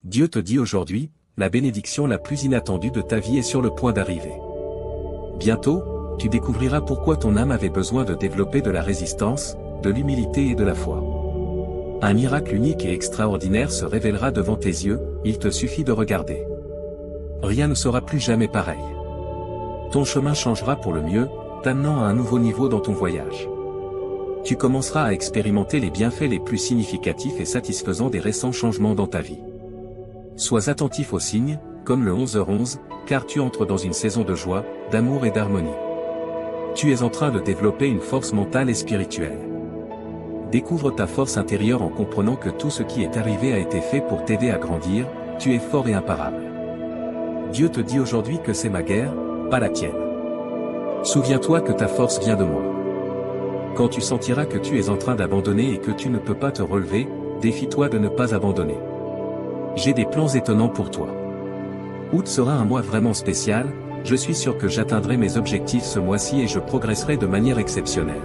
Dieu te dit aujourd'hui, la bénédiction la plus inattendue de ta vie est sur le point d'arriver. Bientôt, tu découvriras pourquoi ton âme avait besoin de développer de la résistance, de l'humilité et de la foi. Un miracle unique et extraordinaire se révélera devant tes yeux, il te suffit de regarder. Rien ne sera plus jamais pareil. Ton chemin changera pour le mieux, t'amenant à un nouveau niveau dans ton voyage. Tu commenceras à expérimenter les bienfaits les plus significatifs et satisfaisants des récents changements dans ta vie. Sois attentif aux signes, comme le 11h11, car tu entres dans une saison de joie, d'amour et d'harmonie. Tu es en train de développer une force mentale et spirituelle. Découvre ta force intérieure en comprenant que tout ce qui est arrivé a été fait pour t'aider à grandir, tu es fort et imparable. Dieu te dit aujourd'hui que c'est ma guerre, pas la tienne. Souviens-toi que ta force vient de moi. Quand tu sentiras que tu es en train d'abandonner et que tu ne peux pas te relever, défie-toi de ne pas abandonner. J'ai des plans étonnants pour toi. Août sera un mois vraiment spécial, je suis sûr que j'atteindrai mes objectifs ce mois-ci et je progresserai de manière exceptionnelle.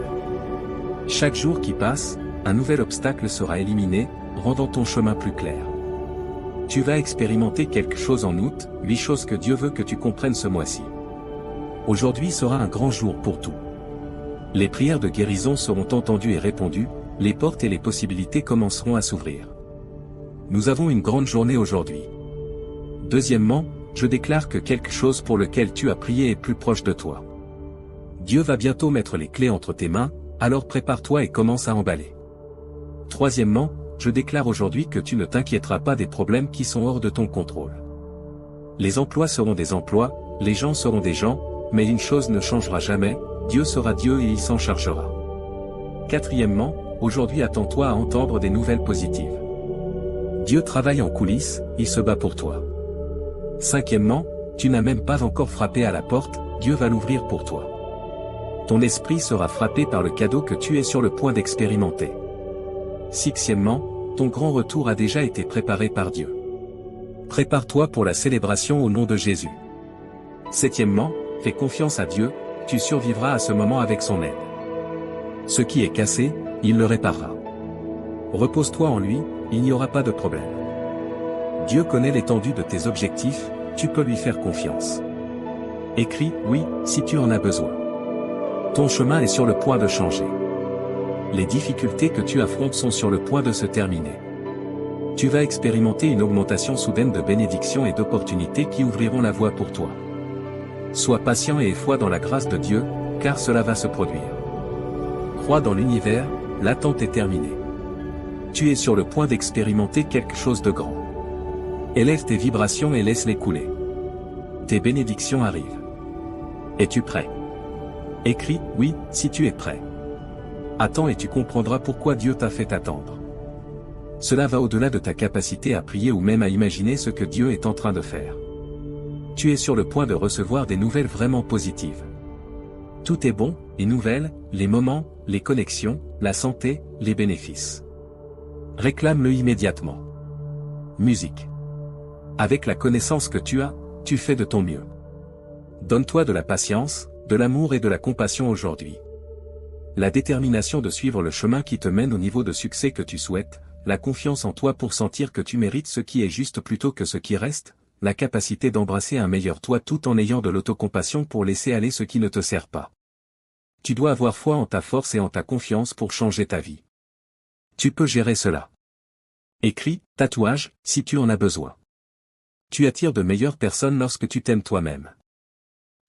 Chaque jour qui passe, un nouvel obstacle sera éliminé, rendant ton chemin plus clair. Tu vas expérimenter quelque chose en août, 8 choses que Dieu veut que tu comprennes ce mois-ci. Aujourd'hui sera un grand jour pour tout. Les prières de guérison seront entendues et répondues, les portes et les possibilités commenceront à s'ouvrir. Nous avons une grande journée aujourd'hui. Deuxièmement, je déclare que quelque chose pour lequel tu as prié est plus proche de toi. Dieu va bientôt mettre les clés entre tes mains, alors prépare-toi et commence à emballer. Troisièmement, je déclare aujourd'hui que tu ne t'inquiéteras pas des problèmes qui sont hors de ton contrôle. Les emplois seront des emplois, les gens seront des gens, mais une chose ne changera jamais, Dieu sera Dieu et il s'en chargera. Quatrièmement, aujourd'hui attends-toi à entendre des nouvelles positives. Dieu travaille en coulisses, il se bat pour toi. Cinquièmement, tu n'as même pas encore frappé à la porte, Dieu va l'ouvrir pour toi. Ton esprit sera frappé par le cadeau que tu es sur le point d'expérimenter. Sixièmement, ton grand retour a déjà été préparé par Dieu. Prépare-toi pour la célébration au nom de Jésus. Septièmement, fais confiance à Dieu, tu survivras à ce moment avec son aide. Ce qui est cassé, il le réparera. Repose-toi en lui, il n'y aura pas de problème. Dieu connaît l'étendue de tes objectifs, tu peux lui faire confiance. Écris « oui » si tu en as besoin. Ton chemin est sur le point de changer. Les difficultés que tu affrontes sont sur le point de se terminer. Tu vas expérimenter une augmentation soudaine de bénédictions et d'opportunités qui ouvriront la voie pour toi. Sois patient et aie foi dans la grâce de Dieu, car cela va se produire. Crois dans l'univers, l'attente est terminée. Tu es sur le point d'expérimenter quelque chose de grand. Élève tes vibrations et laisse-les couler. Tes bénédictions arrivent. Es-tu prêt? Écris « oui » si tu es prêt. Attends et tu comprendras pourquoi Dieu t'a fait attendre. Cela va au-delà de ta capacité à prier ou même à imaginer ce que Dieu est en train de faire. Tu es sur le point de recevoir des nouvelles vraiment positives. Tout est bon, les nouvelles, les moments, les connexions, la santé, les bénéfices. Réclame-le immédiatement. Musique. Avec la connaissance que tu as, tu fais de ton mieux. Donne-toi de la patience, de l'amour et de la compassion aujourd'hui. La détermination de suivre le chemin qui te mène au niveau de succès que tu souhaites, la confiance en toi pour sentir que tu mérites ce qui est juste plutôt que ce qui reste, la capacité d'embrasser un meilleur toi tout en ayant de l'autocompassion pour laisser aller ce qui ne te sert pas. Tu dois avoir foi en ta force et en ta confiance pour changer ta vie. Tu peux gérer cela. Écris, tatouage, si tu en as besoin. Tu attires de meilleures personnes lorsque tu t'aimes toi-même.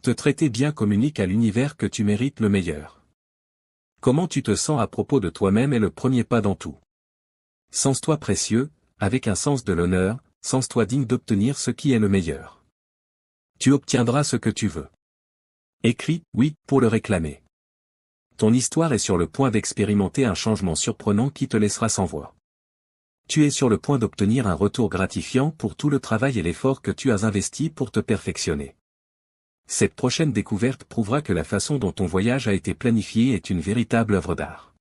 Te traiter bien communique à l'univers que tu mérites le meilleur. Comment tu te sens à propos de toi-même est le premier pas dans tout. Sens-toi précieux, avec un sens de l'honneur, sens-toi digne d'obtenir ce qui est le meilleur. Tu obtiendras ce que tu veux. Écris « oui » pour le réclamer. Ton histoire est sur le point d'expérimenter un changement surprenant qui te laissera sans voix. Tu es sur le point d'obtenir un retour gratifiant pour tout le travail et l'effort que tu as investi pour te perfectionner. Cette prochaine découverte prouvera que la façon dont ton voyage a été planifié est une véritable œuvre d'art.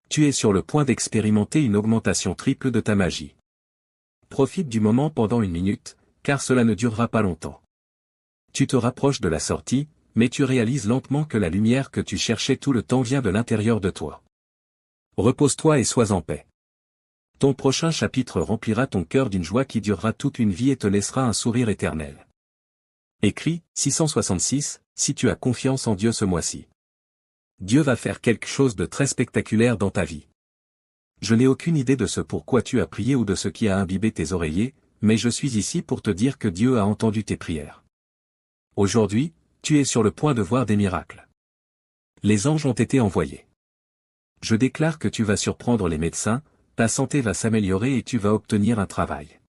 Tu es sur le point d'expérimenter une augmentation triple de ta magie. Profite du moment pendant 1 minute, car cela ne durera pas longtemps. Tu te rapproches de la sortie, mais tu réalises lentement que la lumière que tu cherchais tout le temps vient de l'intérieur de toi. Repose-toi et sois en paix. Ton prochain chapitre remplira ton cœur d'une joie qui durera toute une vie et te laissera un sourire éternel. Écrit, 666, si tu as confiance en Dieu ce mois-ci. Dieu va faire quelque chose de très spectaculaire dans ta vie. Je n'ai aucune idée de ce pourquoi tu as prié ou de ce qui a imbibé tes oreillers, mais je suis ici pour te dire que Dieu a entendu tes prières. Aujourd'hui, tu es sur le point de voir des miracles. Les anges ont été envoyés. Je déclare que tu vas surprendre les médecins, ta santé va s'améliorer et tu vas obtenir un travail.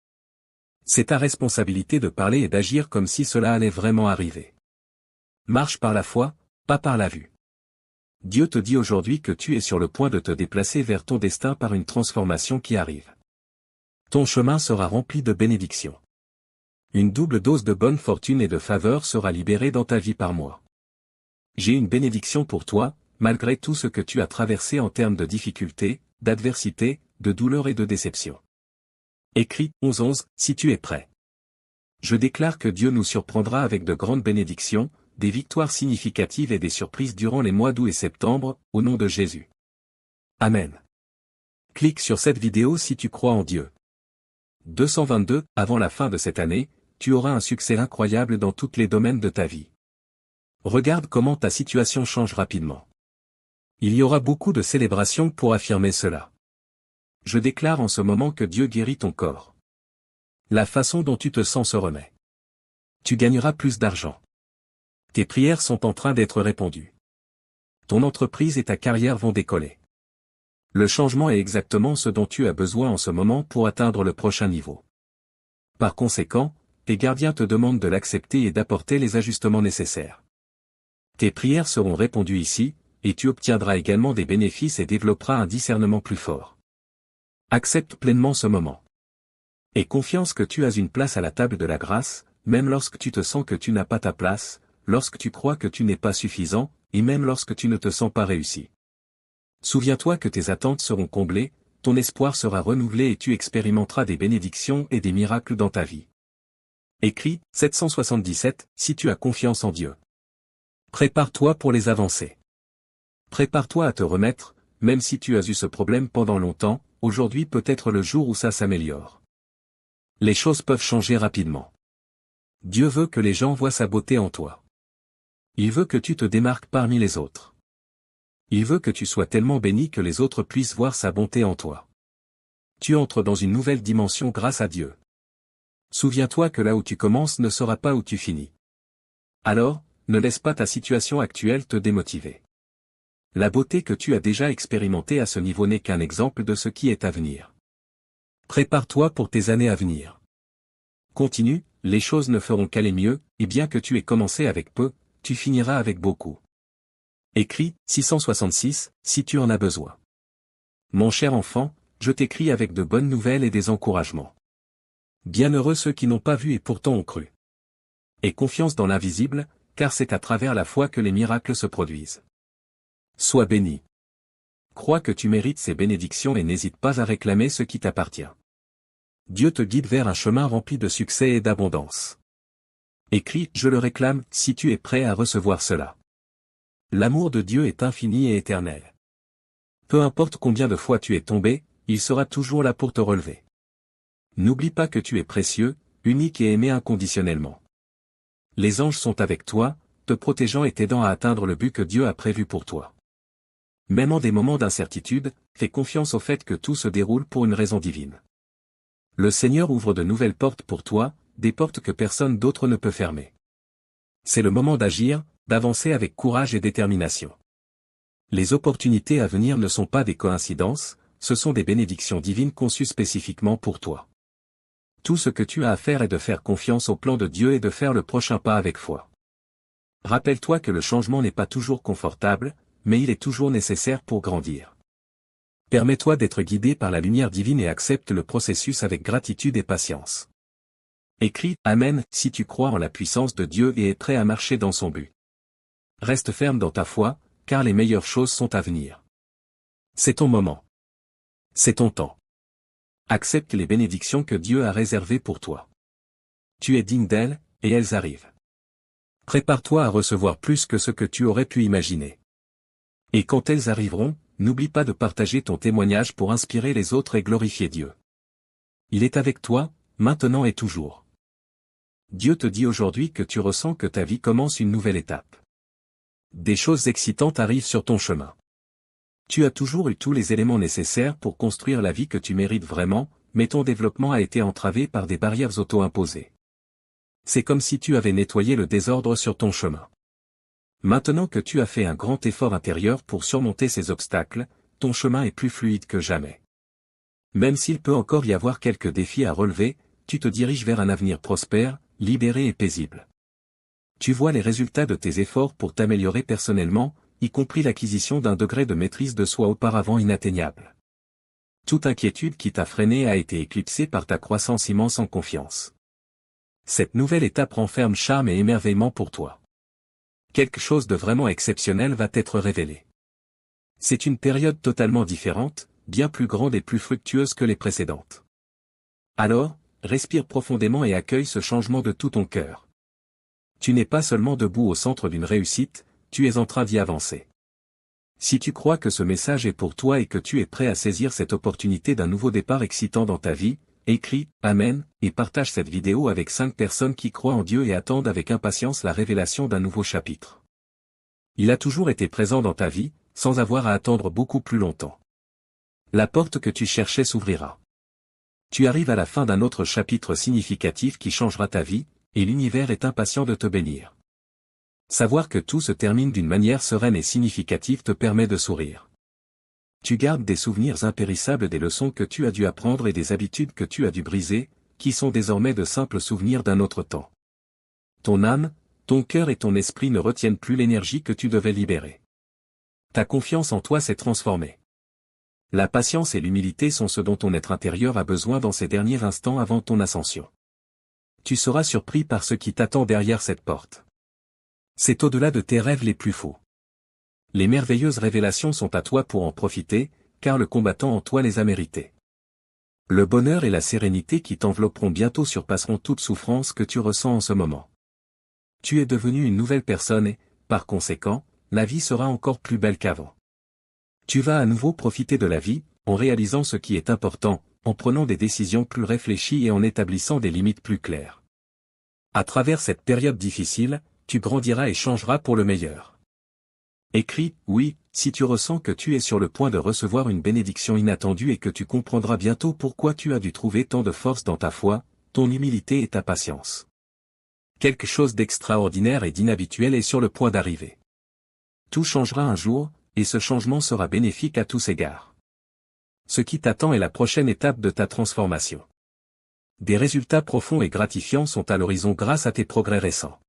C'est ta responsabilité de parler et d'agir comme si cela allait vraiment arriver. Marche par la foi, pas par la vue. Dieu te dit aujourd'hui que tu es sur le point de te déplacer vers ton destin par une transformation qui arrive. Ton chemin sera rempli de bénédictions. Une double dose de bonne fortune et de faveur sera libérée dans ta vie par mois. J'ai une bénédiction pour toi, malgré tout ce que tu as traversé en termes de difficultés, d'adversité, de douleur et de déception. Écrit 11-11, si tu es prêt. Je déclare que Dieu nous surprendra avec de grandes bénédictions, des victoires significatives et des surprises durant les mois d'août et septembre, au nom de Jésus. Amen. Clique sur cette vidéo si tu crois en Dieu. 222, avant la fin de cette année, tu auras un succès incroyable dans tous les domaines de ta vie. Regarde comment ta situation change rapidement. Il y aura beaucoup de célébrations pour affirmer cela. Je déclare en ce moment que Dieu guérit ton corps. La façon dont tu te sens se remet. Tu gagneras plus d'argent. Tes prières sont en train d'être répondues. Ton entreprise et ta carrière vont décoller. Le changement est exactement ce dont tu as besoin en ce moment pour atteindre le prochain niveau. Par conséquent, tes gardiens te demandent de l'accepter et d'apporter les ajustements nécessaires. Tes prières seront répondues ici, et tu obtiendras également des bénéfices et développeras un discernement plus fort. Accepte pleinement ce moment. Aie confiance que tu as une place à la table de la grâce, même lorsque tu te sens que tu n'as pas ta place, lorsque tu crois que tu n'es pas suffisant, et même lorsque tu ne te sens pas réussi. Souviens-toi que tes attentes seront comblées, ton espoir sera renouvelé et tu expérimenteras des bénédictions et des miracles dans ta vie. Écrit, 777, si tu as confiance en Dieu. Prépare-toi pour les avancées. Prépare-toi à te remettre, même si tu as eu ce problème pendant longtemps, aujourd'hui peut être le jour où ça s'améliore. Les choses peuvent changer rapidement. Dieu veut que les gens voient sa beauté en toi. Il veut que tu te démarques parmi les autres. Il veut que tu sois tellement béni que les autres puissent voir sa bonté en toi. Tu entres dans une nouvelle dimension grâce à Dieu. Souviens-toi que là où tu commences ne sera pas où tu finis. Alors, ne laisse pas ta situation actuelle te démotiver. La beauté que tu as déjà expérimentée à ce niveau n'est qu'un exemple de ce qui est à venir. Prépare-toi pour tes années à venir. Continue, les choses ne feront qu'aller mieux, et bien que tu aies commencé avec peu, tu finiras avec beaucoup. Écrit, 666, si tu en as besoin. Mon cher enfant, je t'écris avec de bonnes nouvelles et des encouragements. Bienheureux ceux qui n'ont pas vu et pourtant ont cru. Aie confiance dans l'invisible, car c'est à travers la foi que les miracles se produisent. Sois béni. Crois que tu mérites ces bénédictions et n'hésite pas à réclamer ce qui t'appartient. Dieu te guide vers un chemin rempli de succès et d'abondance. Écris, je le réclame, si tu es prêt à recevoir cela. L'amour de Dieu est infini et éternel. Peu importe combien de fois tu es tombé, il sera toujours là pour te relever. N'oublie pas que tu es précieux, unique et aimé inconditionnellement. Les anges sont avec toi, te protégeant et t'aidant à atteindre le but que Dieu a prévu pour toi. Même en des moments d'incertitude, fais confiance au fait que tout se déroule pour une raison divine. Le Seigneur ouvre de nouvelles portes pour toi, des portes que personne d'autre ne peut fermer. C'est le moment d'agir, d'avancer avec courage et détermination. Les opportunités à venir ne sont pas des coïncidences, ce sont des bénédictions divines conçues spécifiquement pour toi. Tout ce que tu as à faire est de faire confiance au plan de Dieu et de faire le prochain pas avec foi. Rappelle-toi que le changement n'est pas toujours confortable, mais il est toujours nécessaire pour grandir. Permets-toi d'être guidé par la lumière divine et accepte le processus avec gratitude et patience. Écris « Amen » si tu crois en la puissance de Dieu et es prêt à marcher dans son but. Reste ferme dans ta foi, car les meilleures choses sont à venir. C'est ton moment. C'est ton temps. Accepte les bénédictions que Dieu a réservées pour toi. Tu es digne d'elles, et elles arrivent. Prépare-toi à recevoir plus que ce que tu aurais pu imaginer. Et quand elles arriveront, n'oublie pas de partager ton témoignage pour inspirer les autres et glorifier Dieu. Il est avec toi, maintenant et toujours. Dieu te dit aujourd'hui que tu ressens que ta vie commence une nouvelle étape. Des choses excitantes arrivent sur ton chemin. Tu as toujours eu tous les éléments nécessaires pour construire la vie que tu mérites vraiment, mais ton développement a été entravé par des barrières auto-imposées. C'est comme si tu avais nettoyé le désordre sur ton chemin. Maintenant que tu as fait un grand effort intérieur pour surmonter ces obstacles, ton chemin est plus fluide que jamais. Même s'il peut encore y avoir quelques défis à relever, tu te diriges vers un avenir prospère, libéré et paisible. Tu vois les résultats de tes efforts pour t'améliorer personnellement, y compris l'acquisition d'un degré de maîtrise de soi auparavant inatteignable. Toute inquiétude qui t'a freiné a été éclipsée par ta croissance immense en confiance. Cette nouvelle étape renferme charme et émerveillement pour toi. Quelque chose de vraiment exceptionnel va t'être révélé. C'est une période totalement différente, bien plus grande et plus fructueuse que les précédentes. Alors, respire profondément et accueille ce changement de tout ton cœur. Tu n'es pas seulement debout au centre d'une réussite, tu es en train d'y avancer. Si tu crois que ce message est pour toi et que tu es prêt à saisir cette opportunité d'un nouveau départ excitant dans ta vie, écris « Amen » et partage cette vidéo avec 5 personnes qui croient en Dieu et attendent avec impatience la révélation d'un nouveau chapitre. Il a toujours été présent dans ta vie, sans avoir à attendre beaucoup plus longtemps. La porte que tu cherchais s'ouvrira. Tu arrives à la fin d'un autre chapitre significatif qui changera ta vie, et l'univers est impatient de te bénir. Savoir que tout se termine d'une manière sereine et significative te permet de sourire. Tu gardes des souvenirs impérissables des leçons que tu as dû apprendre et des habitudes que tu as dû briser, qui sont désormais de simples souvenirs d'un autre temps. Ton âme, ton cœur et ton esprit ne retiennent plus l'énergie que tu devais libérer. Ta confiance en toi s'est transformée. La patience et l'humilité sont ce dont ton être intérieur a besoin dans ces derniers instants avant ton ascension. Tu seras surpris par ce qui t'attend derrière cette porte. C'est au-delà de tes rêves les plus fous. Les merveilleuses révélations sont à toi pour en profiter, car le combattant en toi les a méritées. Le bonheur et la sérénité qui t'envelopperont bientôt surpasseront toute souffrance que tu ressens en ce moment. Tu es devenu une nouvelle personne et, par conséquent, la vie sera encore plus belle qu'avant. Tu vas à nouveau profiter de la vie, en réalisant ce qui est important, en prenant des décisions plus réfléchies et en établissant des limites plus claires. À travers cette période difficile, tu grandiras et changeras pour le meilleur. Écris, oui, si tu ressens que tu es sur le point de recevoir une bénédiction inattendue et que tu comprendras bientôt pourquoi tu as dû trouver tant de force dans ta foi, ton humilité et ta patience. Quelque chose d'extraordinaire et d'inhabituel est sur le point d'arriver. Tout changera un jour, et ce changement sera bénéfique à tous égards. Ce qui t'attend est la prochaine étape de ta transformation. Des résultats profonds et gratifiants sont à l'horizon grâce à tes progrès récents.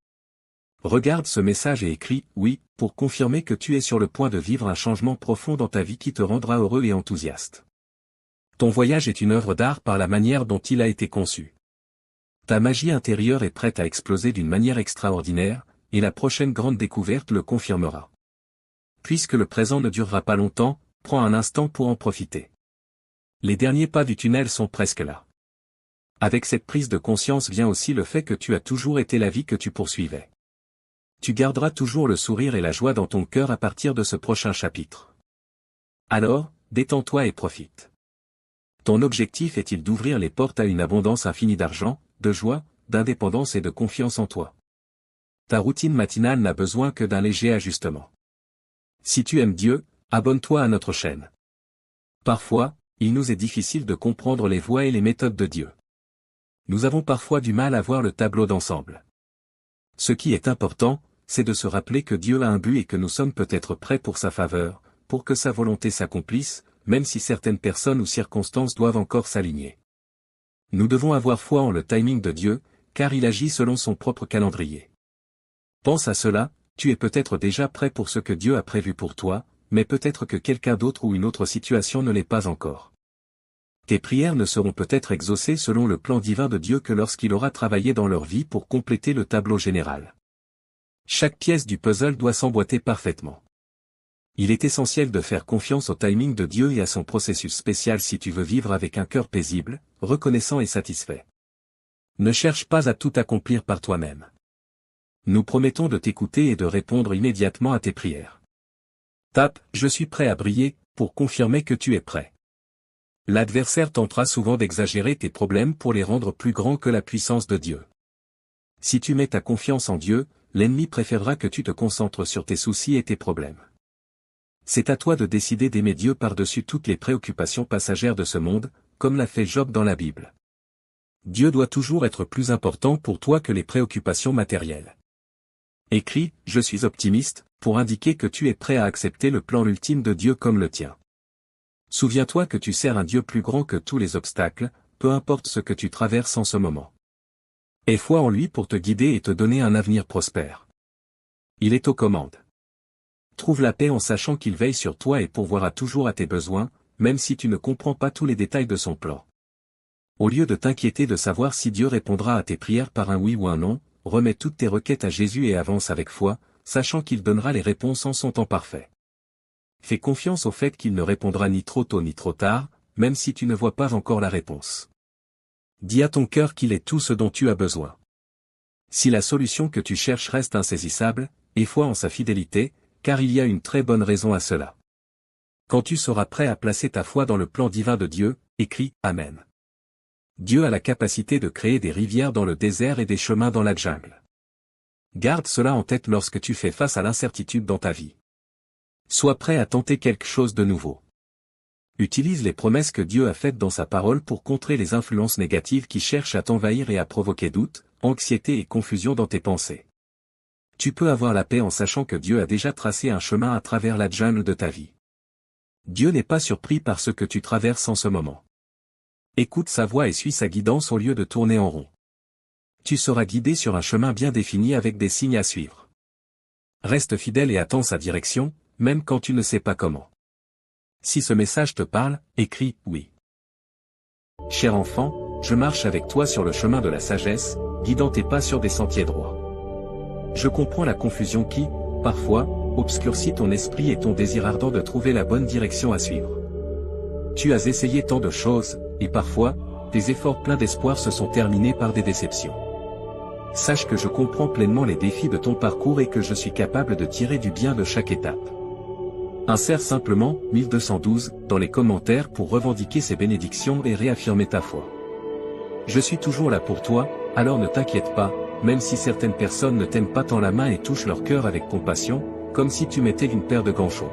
Regarde ce message et écris « Oui » pour confirmer que tu es sur le point de vivre un changement profond dans ta vie qui te rendra heureux et enthousiaste. Ton voyage est une œuvre d'art par la manière dont il a été conçu. Ta magie intérieure est prête à exploser d'une manière extraordinaire, et la prochaine grande découverte le confirmera. Puisque le présent ne durera pas longtemps, prends un instant pour en profiter. Les derniers pas du tunnel sont presque là. Avec cette prise de conscience vient aussi le fait que tu as toujours été la vie que tu poursuivais. Tu garderas toujours le sourire et la joie dans ton cœur à partir de ce prochain chapitre. Alors, détends-toi et profite. Ton objectif est-il d'ouvrir les portes à une abondance infinie d'argent, de joie, d'indépendance et de confiance en toi? Ta routine matinale n'a besoin que d'un léger ajustement. Si tu aimes Dieu, abonne-toi à notre chaîne. Parfois, il nous est difficile de comprendre les voies et les méthodes de Dieu. Nous avons parfois du mal à voir le tableau d'ensemble. Ce qui est important, c'est de se rappeler que Dieu a un but et que nous sommes peut-être prêts pour sa faveur, pour que sa volonté s'accomplisse, même si certaines personnes ou circonstances doivent encore s'aligner. Nous devons avoir foi en le timing de Dieu, car il agit selon son propre calendrier. Pense à cela, tu es peut-être déjà prêt pour ce que Dieu a prévu pour toi, mais peut-être que quelqu'un d'autre ou une autre situation ne l'est pas encore. Tes prières ne seront peut-être exaucées selon le plan divin de Dieu que lorsqu'il aura travaillé dans leur vie pour compléter le tableau général. Chaque pièce du puzzle doit s'emboîter parfaitement. Il est essentiel de faire confiance au timing de Dieu et à son processus spécial si tu veux vivre avec un cœur paisible, reconnaissant et satisfait. Ne cherche pas à tout accomplir par toi-même. Nous promettons de t'écouter et de répondre immédiatement à tes prières. Tape « Je suis prêt à briller » pour confirmer que tu es prêt. L'adversaire tentera souvent d'exagérer tes problèmes pour les rendre plus grands que la puissance de Dieu. Si tu mets ta confiance en Dieu, l'ennemi préférera que tu te concentres sur tes soucis et tes problèmes. C'est à toi de décider d'aimer Dieu par-dessus toutes les préoccupations passagères de ce monde, comme l'a fait Job dans la Bible. Dieu doit toujours être plus important pour toi que les préoccupations matérielles. Écris « Je suis optimiste » pour indiquer que tu es prêt à accepter le plan ultime de Dieu comme le tien. Souviens-toi que tu sers un Dieu plus grand que tous les obstacles, peu importe ce que tu traverses en ce moment. Aie foi en lui pour te guider et te donner un avenir prospère. Il est aux commandes. Trouve la paix en sachant qu'il veille sur toi et pourvoira toujours à tes besoins, même si tu ne comprends pas tous les détails de son plan. Au lieu de t'inquiéter de savoir si Dieu répondra à tes prières par un oui ou un non, remets toutes tes requêtes à Jésus et avance avec foi, sachant qu'il donnera les réponses en son temps parfait. Fais confiance au fait qu'il ne répondra ni trop tôt ni trop tard, même si tu ne vois pas encore la réponse. Dis à ton cœur qu'il est tout ce dont tu as besoin. Si la solution que tu cherches reste insaisissable, aie foi en sa fidélité, car il y a une très bonne raison à cela. Quand tu seras prêt à placer ta foi dans le plan divin de Dieu, écris « Amen ». Dieu a la capacité de créer des rivières dans le désert et des chemins dans la jungle. Garde cela en tête lorsque tu fais face à l'incertitude dans ta vie. Sois prêt à tenter quelque chose de nouveau. Utilise les promesses que Dieu a faites dans sa parole pour contrer les influences négatives qui cherchent à t'envahir et à provoquer doute, anxiété et confusion dans tes pensées. Tu peux avoir la paix en sachant que Dieu a déjà tracé un chemin à travers la jungle de ta vie. Dieu n'est pas surpris par ce que tu traverses en ce moment. Écoute sa voix et suis sa guidance au lieu de tourner en rond. Tu seras guidé sur un chemin bien défini avec des signes à suivre. Reste fidèle et attends sa direction, même quand tu ne sais pas comment. Si ce message te parle, écris « oui ». Cher enfant, je marche avec toi sur le chemin de la sagesse, guidant tes pas sur des sentiers droits. Je comprends la confusion qui, parfois, obscurcit ton esprit et ton désir ardent de trouver la bonne direction à suivre. Tu as essayé tant de choses, et parfois, tes efforts pleins d'espoir se sont terminés par des déceptions. Sache que je comprends pleinement les défis de ton parcours et que je suis capable de tirer du bien de chaque étape. Insère simplement 1212 dans les commentaires pour revendiquer ces bénédictions et réaffirmer ta foi. Je suis toujours là pour toi, alors ne t'inquiète pas, même si certaines personnes ne t'aiment pas tant la main et touchent leur cœur avec compassion, comme si tu mettais une paire de gants chauds.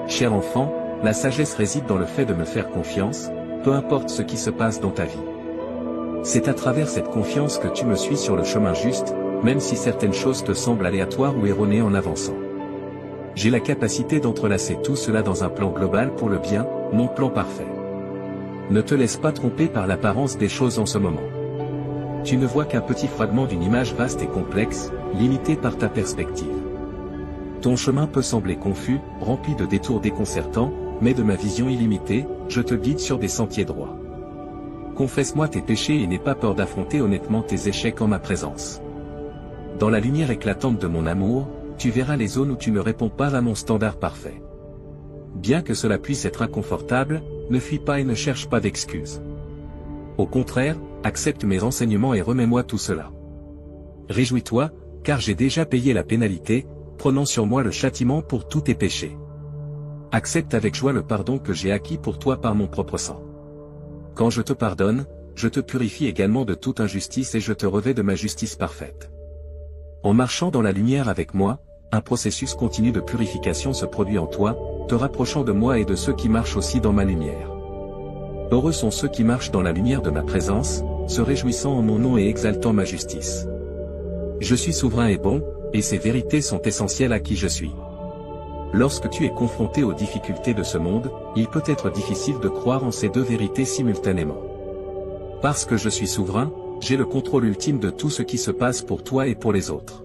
Cher enfant, la sagesse réside dans le fait de me faire confiance, peu importe ce qui se passe dans ta vie. C'est à travers cette confiance que tu me suis sur le chemin juste, même si certaines choses te semblent aléatoires ou erronées en avançant. J'ai la capacité d'entrelacer tout cela dans un plan global pour le bien, mon plan parfait. Ne te laisse pas tromper par l'apparence des choses en ce moment. Tu ne vois qu'un petit fragment d'une image vaste et complexe, limitée par ta perspective. Ton chemin peut sembler confus, rempli de détours déconcertants, mais de ma vision illimitée, je te guide sur des sentiers droits. Confesse-moi tes péchés et n'aie pas peur d'affronter honnêtement tes échecs en ma présence. Dans la lumière éclatante de mon amour, tu verras les zones où tu ne réponds pas à mon standard parfait. Bien que cela puisse être inconfortable, ne fuis pas et ne cherche pas d'excuses. Au contraire, accepte mes enseignements et remets-moi tout cela. Réjouis-toi, car j'ai déjà payé la pénalité, prenant sur moi le châtiment pour tous tes péchés. Accepte avec joie le pardon que j'ai acquis pour toi par mon propre sang. Quand je te pardonne, je te purifie également de toute injustice et je te revêts de ma justice parfaite. En marchant dans la lumière avec moi, un processus continu de purification se produit en toi, te rapprochant de moi et de ceux qui marchent aussi dans ma lumière. Heureux sont ceux qui marchent dans la lumière de ma présence, se réjouissant en mon nom et exaltant ma justice. Je suis souverain et bon, et ces vérités sont essentielles à qui je suis. Lorsque tu es confronté aux difficultés de ce monde, il peut être difficile de croire en ces deux vérités simultanément. Parce que je suis souverain, j'ai le contrôle ultime de tout ce qui se passe pour toi et pour les autres.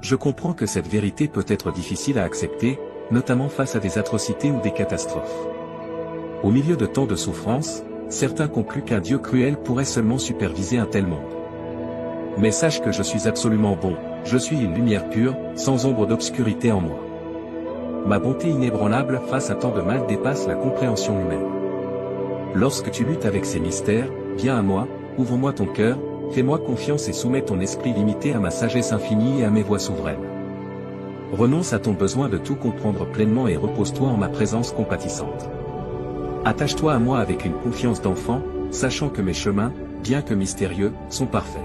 Je comprends que cette vérité peut être difficile à accepter, notamment face à des atrocités ou des catastrophes. Au milieu de tant de souffrances, certains concluent qu'un Dieu cruel pourrait seulement superviser un tel monde. Mais sache que je suis absolument bon, je suis une lumière pure, sans ombre d'obscurité en moi. Ma bonté inébranlable face à tant de mal dépasse la compréhension humaine. Lorsque tu luttes avec ces mystères, viens à moi, ouvre-moi ton cœur, fais-moi confiance et soumets ton esprit limité à ma sagesse infinie et à mes voies souveraines. Renonce à ton besoin de tout comprendre pleinement et repose-toi en ma présence compatissante. Attache-toi à moi avec une confiance d'enfant, sachant que mes chemins, bien que mystérieux, sont parfaits.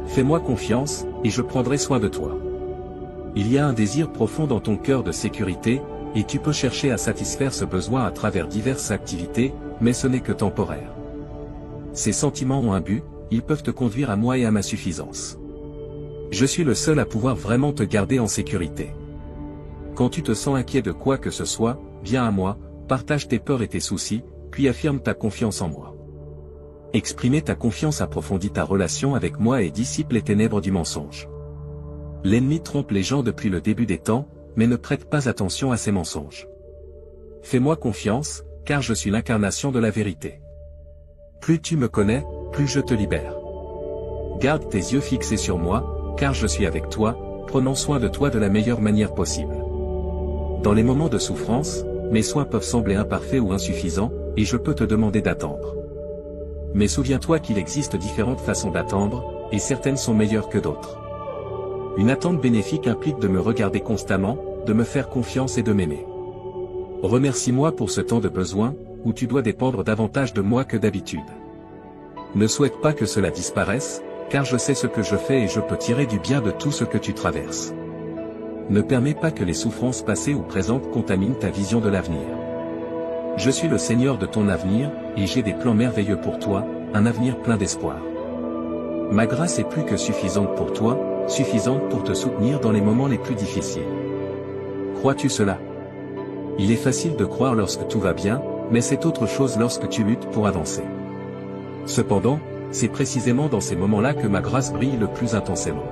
Fais-moi confiance, et je prendrai soin de toi. Il y a un désir profond dans ton cœur de sécurité, et tu peux chercher à satisfaire ce besoin à travers diverses activités, mais ce n'est que temporaire. Ces sentiments ont un but, ils peuvent te conduire à moi et à ma suffisance. Je suis le seul à pouvoir vraiment te garder en sécurité. Quand tu te sens inquiet de quoi que ce soit, viens à moi, partage tes peurs et tes soucis, puis affirme ta confiance en moi. Exprimer ta confiance approfondit ta relation avec moi et dissipe les ténèbres du mensonge. L'ennemi trompe les gens depuis le début des temps, mais ne prête pas attention à ces mensonges. Fais-moi confiance, car je suis l'incarnation de la vérité. Plus tu me connais, plus je te libère. Garde tes yeux fixés sur moi, car je suis avec toi, prenons soin de toi de la meilleure manière possible. Dans les moments de souffrance, mes soins peuvent sembler imparfaits ou insuffisants, et je peux te demander d'attendre. Mais souviens-toi qu'il existe différentes façons d'attendre, et certaines sont meilleures que d'autres. Une attente bénéfique implique de me regarder constamment, de me faire confiance et de m'aimer. Remercie-moi pour ce temps de besoin, où tu dois dépendre davantage de moi que d'habitude. Ne souhaite pas que cela disparaisse, car je sais ce que je fais et je peux tirer du bien de tout ce que tu traverses. Ne permets pas que les souffrances passées ou présentes contaminent ta vision de l'avenir. Je suis le Seigneur de ton avenir, et j'ai des plans merveilleux pour toi, un avenir plein d'espoir. Ma grâce est plus que suffisante pour toi, suffisante pour te soutenir dans les moments les plus difficiles. Crois-tu cela? Il est facile de croire lorsque tout va bien, mais c'est autre chose lorsque tu luttes pour avancer. Cependant, c'est précisément dans ces moments-là que ma grâce brille le plus intensément.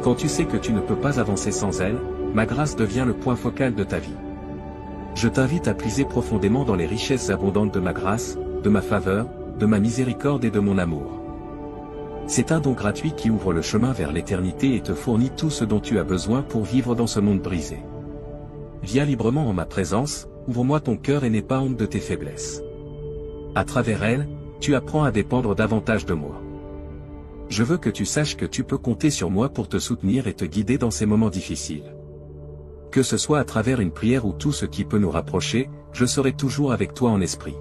Quand tu sais que tu ne peux pas avancer sans elle, ma grâce devient le point focal de ta vie. Je t'invite à puiser profondément dans les richesses abondantes de ma grâce, de ma faveur, de ma miséricorde et de mon amour. C'est un don gratuit qui ouvre le chemin vers l'éternité et te fournit tout ce dont tu as besoin pour vivre dans ce monde brisé. Viens librement en ma présence, ouvre-moi ton cœur et n'aie pas honte de tes faiblesses. À travers elles, tu apprends à dépendre davantage de moi. Je veux que tu saches que tu peux compter sur moi pour te soutenir et te guider dans ces moments difficiles. Que ce soit à travers une prière ou tout ce qui peut nous rapprocher, je serai toujours avec toi en esprit.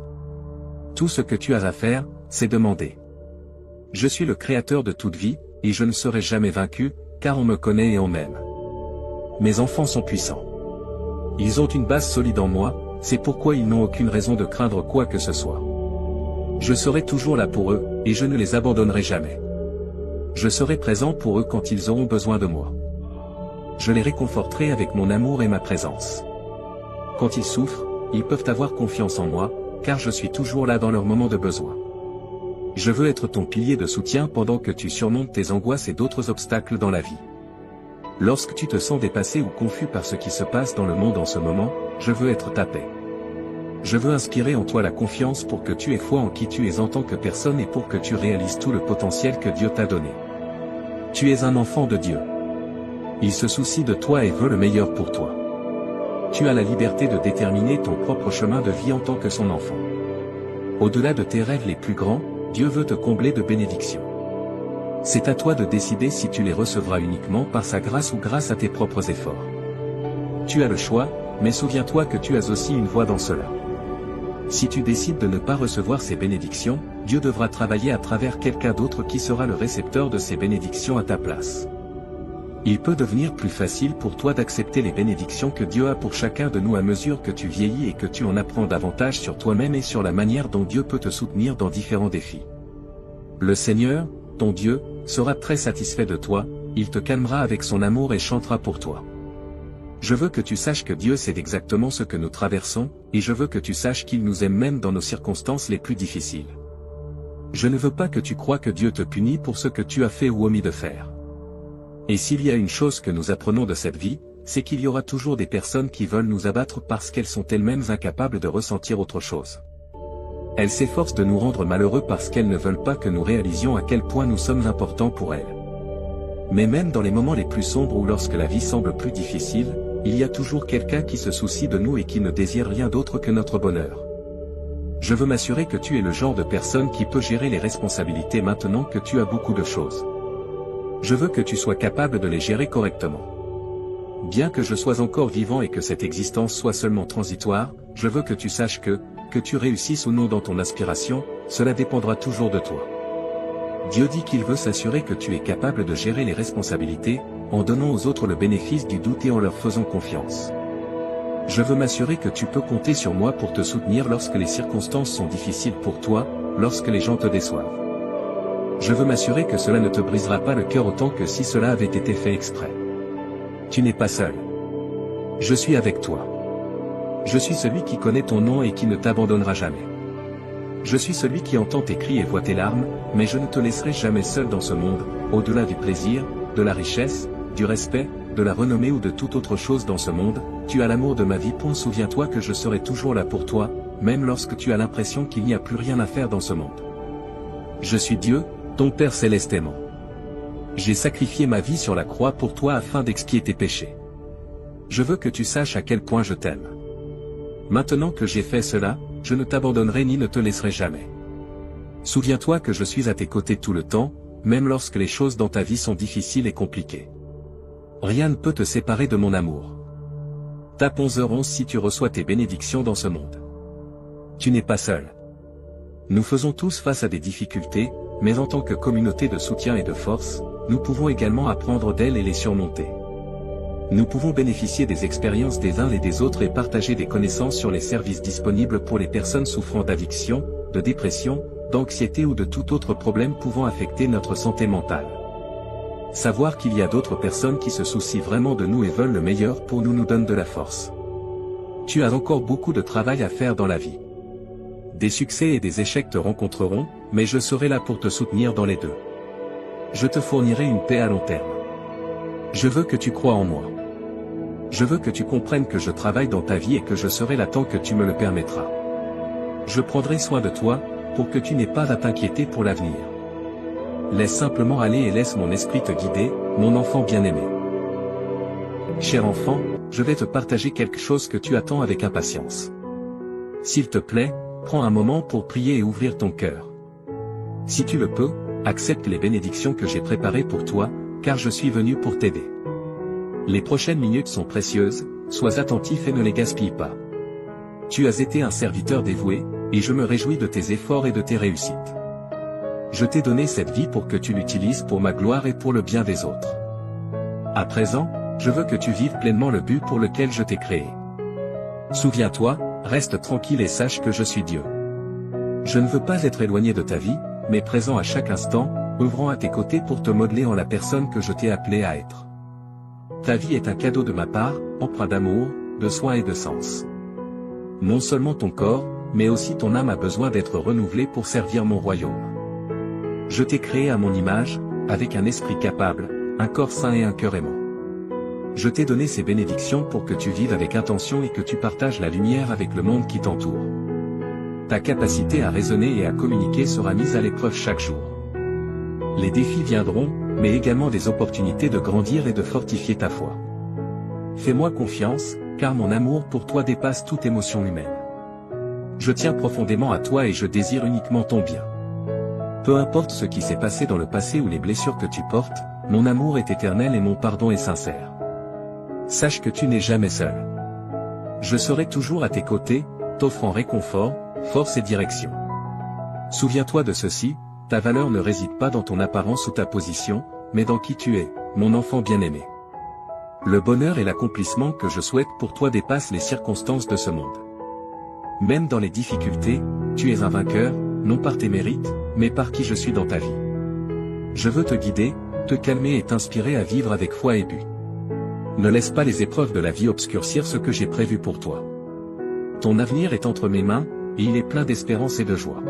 Tout ce que tu as à faire, c'est demander. Je suis le créateur de toute vie, et je ne serai jamais vaincu, car on me connaît et on m'aime. Mes enfants sont puissants. Ils ont une base solide en moi, c'est pourquoi ils n'ont aucune raison de craindre quoi que ce soit. Je serai toujours là pour eux, et je ne les abandonnerai jamais. Je serai présent pour eux quand ils auront besoin de moi. Je les réconforterai avec mon amour et ma présence. Quand ils souffrent, ils peuvent avoir confiance en moi, car je suis toujours là dans leurs moments de besoin. Je veux être ton pilier de soutien pendant que tu surmontes tes angoisses et d'autres obstacles dans la vie. Lorsque tu te sens dépassé ou confus par ce qui se passe dans le monde en ce moment, je veux être ta paix. Je veux inspirer en toi la confiance pour que tu aies foi en qui tu es en tant que personne et pour que tu réalises tout le potentiel que Dieu t'a donné. Tu es un enfant de Dieu. Il se soucie de toi et veut le meilleur pour toi. Tu as la liberté de déterminer ton propre chemin de vie en tant que son enfant. Au-delà de tes rêves les plus grands, Dieu veut te combler de bénédictions. C'est à toi de décider si tu les recevras uniquement par sa grâce ou grâce à tes propres efforts. Tu as le choix, mais souviens-toi que tu as aussi une voix dans cela. Si tu décides de ne pas recevoir ces bénédictions, Dieu devra travailler à travers quelqu'un d'autre qui sera le récepteur de ces bénédictions à ta place. Il peut devenir plus facile pour toi d'accepter les bénédictions que Dieu a pour chacun de nous à mesure que tu vieillis et que tu en apprends davantage sur toi-même et sur la manière dont Dieu peut te soutenir dans différents défis. Le Seigneur, ton Dieu, sera très satisfait de toi, il te calmera avec son amour et chantera pour toi. Je veux que tu saches que Dieu sait exactement ce que nous traversons, et je veux que tu saches qu'il nous aime même dans nos circonstances les plus difficiles. Je ne veux pas que tu crois que Dieu te punit pour ce que tu as fait ou omis de faire. Et s'il y a une chose que nous apprenons de cette vie, c'est qu'il y aura toujours des personnes qui veulent nous abattre parce qu'elles sont elles-mêmes incapables de ressentir autre chose. Elles s'efforcent de nous rendre malheureux parce qu'elles ne veulent pas que nous réalisions à quel point nous sommes importants pour elles. Mais même dans les moments les plus sombres ou lorsque la vie semble plus difficile, il y a toujours quelqu'un qui se soucie de nous et qui ne désire rien d'autre que notre bonheur. Je veux m'assurer que tu es le genre de personne qui peut gérer les responsabilités maintenant que tu as beaucoup de choses. Je veux que tu sois capable de les gérer correctement. Bien que je sois encore vivant et que cette existence soit seulement transitoire, je veux que tu saches que tu réussisses ou non dans ton aspiration, cela dépendra toujours de toi. Dieu dit qu'il veut s'assurer que tu es capable de gérer les responsabilités, en donnant aux autres le bénéfice du doute et en leur faisant confiance. Je veux m'assurer que tu peux compter sur moi pour te soutenir lorsque les circonstances sont difficiles pour toi, lorsque les gens te déçoivent. Je veux m'assurer que cela ne te brisera pas le cœur autant que si cela avait été fait exprès. Tu n'es pas seul. Je suis avec toi. Je suis celui qui connaît ton nom et qui ne t'abandonnera jamais. Je suis celui qui entend tes cris et voit tes larmes, mais je ne te laisserai jamais seul dans ce monde, au-delà du plaisir, de la richesse, du respect, de la renommée ou de toute autre chose dans ce monde. Tu as l'amour de ma vie. Souviens-toi que je serai toujours là pour toi, même lorsque tu as l'impression qu'il n'y a plus rien à faire dans ce monde. Je suis Dieu, ton Père céleste aimant. J'ai sacrifié ma vie sur la croix pour toi afin d'expier tes péchés. Je veux que tu saches à quel point je t'aime. Maintenant que j'ai fait cela, je ne t'abandonnerai ni ne te laisserai jamais. Souviens-toi que je suis à tes côtés tout le temps, même lorsque les choses dans ta vie sont difficiles et compliquées. Rien ne peut te séparer de mon amour. Tape 11h11 si tu reçois tes bénédictions dans ce monde. Tu n'es pas seul. Nous faisons tous face à des difficultés, mais en tant que communauté de soutien et de force, nous pouvons également apprendre d'elles et les surmonter. Nous pouvons bénéficier des expériences des uns et des autres et partager des connaissances sur les services disponibles pour les personnes souffrant d'addiction, de dépression, d'anxiété ou de tout autre problème pouvant affecter notre santé mentale. Savoir qu'il y a d'autres personnes qui se soucient vraiment de nous et veulent le meilleur pour nous donne de la force. Tu as encore beaucoup de travail à faire dans la vie. Des succès et des échecs te rencontreront, mais je serai là pour te soutenir dans les deux. Je te fournirai une paix à long terme. Je veux que tu crois en moi. Je veux que tu comprennes que je travaille dans ta vie et que je serai là tant que tu me le permettras. Je prendrai soin de toi, pour que tu n'aies pas à t'inquiéter pour l'avenir. Laisse simplement aller et laisse mon esprit te guider, mon enfant bien-aimé. Cher enfant, je vais te partager quelque chose que tu attends avec impatience. S'il te plaît, prends un moment pour prier et ouvrir ton cœur. Si tu le peux, accepte les bénédictions que j'ai préparées pour toi, car je suis venu pour t'aider. Les prochaines minutes sont précieuses, sois attentif et ne les gaspille pas. Tu as été un serviteur dévoué, et je me réjouis de tes efforts et de tes réussites. Je t'ai donné cette vie pour que tu l'utilises pour ma gloire et pour le bien des autres. À présent, je veux que tu vives pleinement le but pour lequel je t'ai créé. Souviens-toi, reste tranquille et sache que je suis Dieu. Je ne veux pas être éloigné de ta vie, mais présent à chaque instant, œuvrant à tes côtés pour te modeler en la personne que je t'ai appelé à être. Ta vie est un cadeau de ma part, empreint d'amour, de soin et de sens. Non seulement ton corps, mais aussi ton âme a besoin d'être renouvelée pour servir mon royaume. Je t'ai créé à mon image, avec un esprit capable, un corps sain et un cœur aimant. Je t'ai donné ces bénédictions pour que tu vives avec intention et que tu partages la lumière avec le monde qui t'entoure. Ta capacité à raisonner et à communiquer sera mise à l'épreuve chaque jour. Les défis viendront, mais également des opportunités de grandir et de fortifier ta foi. Fais-moi confiance, car mon amour pour toi dépasse toute émotion humaine. Je tiens profondément à toi et je désire uniquement ton bien. Peu importe ce qui s'est passé dans le passé ou les blessures que tu portes, mon amour est éternel et mon pardon est sincère. Sache que tu n'es jamais seul. Je serai toujours à tes côtés, t'offrant réconfort, force et direction. Souviens-toi de ceci, ta valeur ne réside pas dans ton apparence ou ta position, mais dans qui tu es, mon enfant bien-aimé. Le bonheur et l'accomplissement que je souhaite pour toi dépassent les circonstances de ce monde. Même dans les difficultés, tu es un vainqueur, non par tes mérites, mais par qui je suis dans ta vie. Je veux te guider, te calmer et t'inspirer à vivre avec foi et but. Ne laisse pas les épreuves de la vie obscurcir ce que j'ai prévu pour toi. Ton avenir est entre mes mains, et il est plein d'espérance et de joie.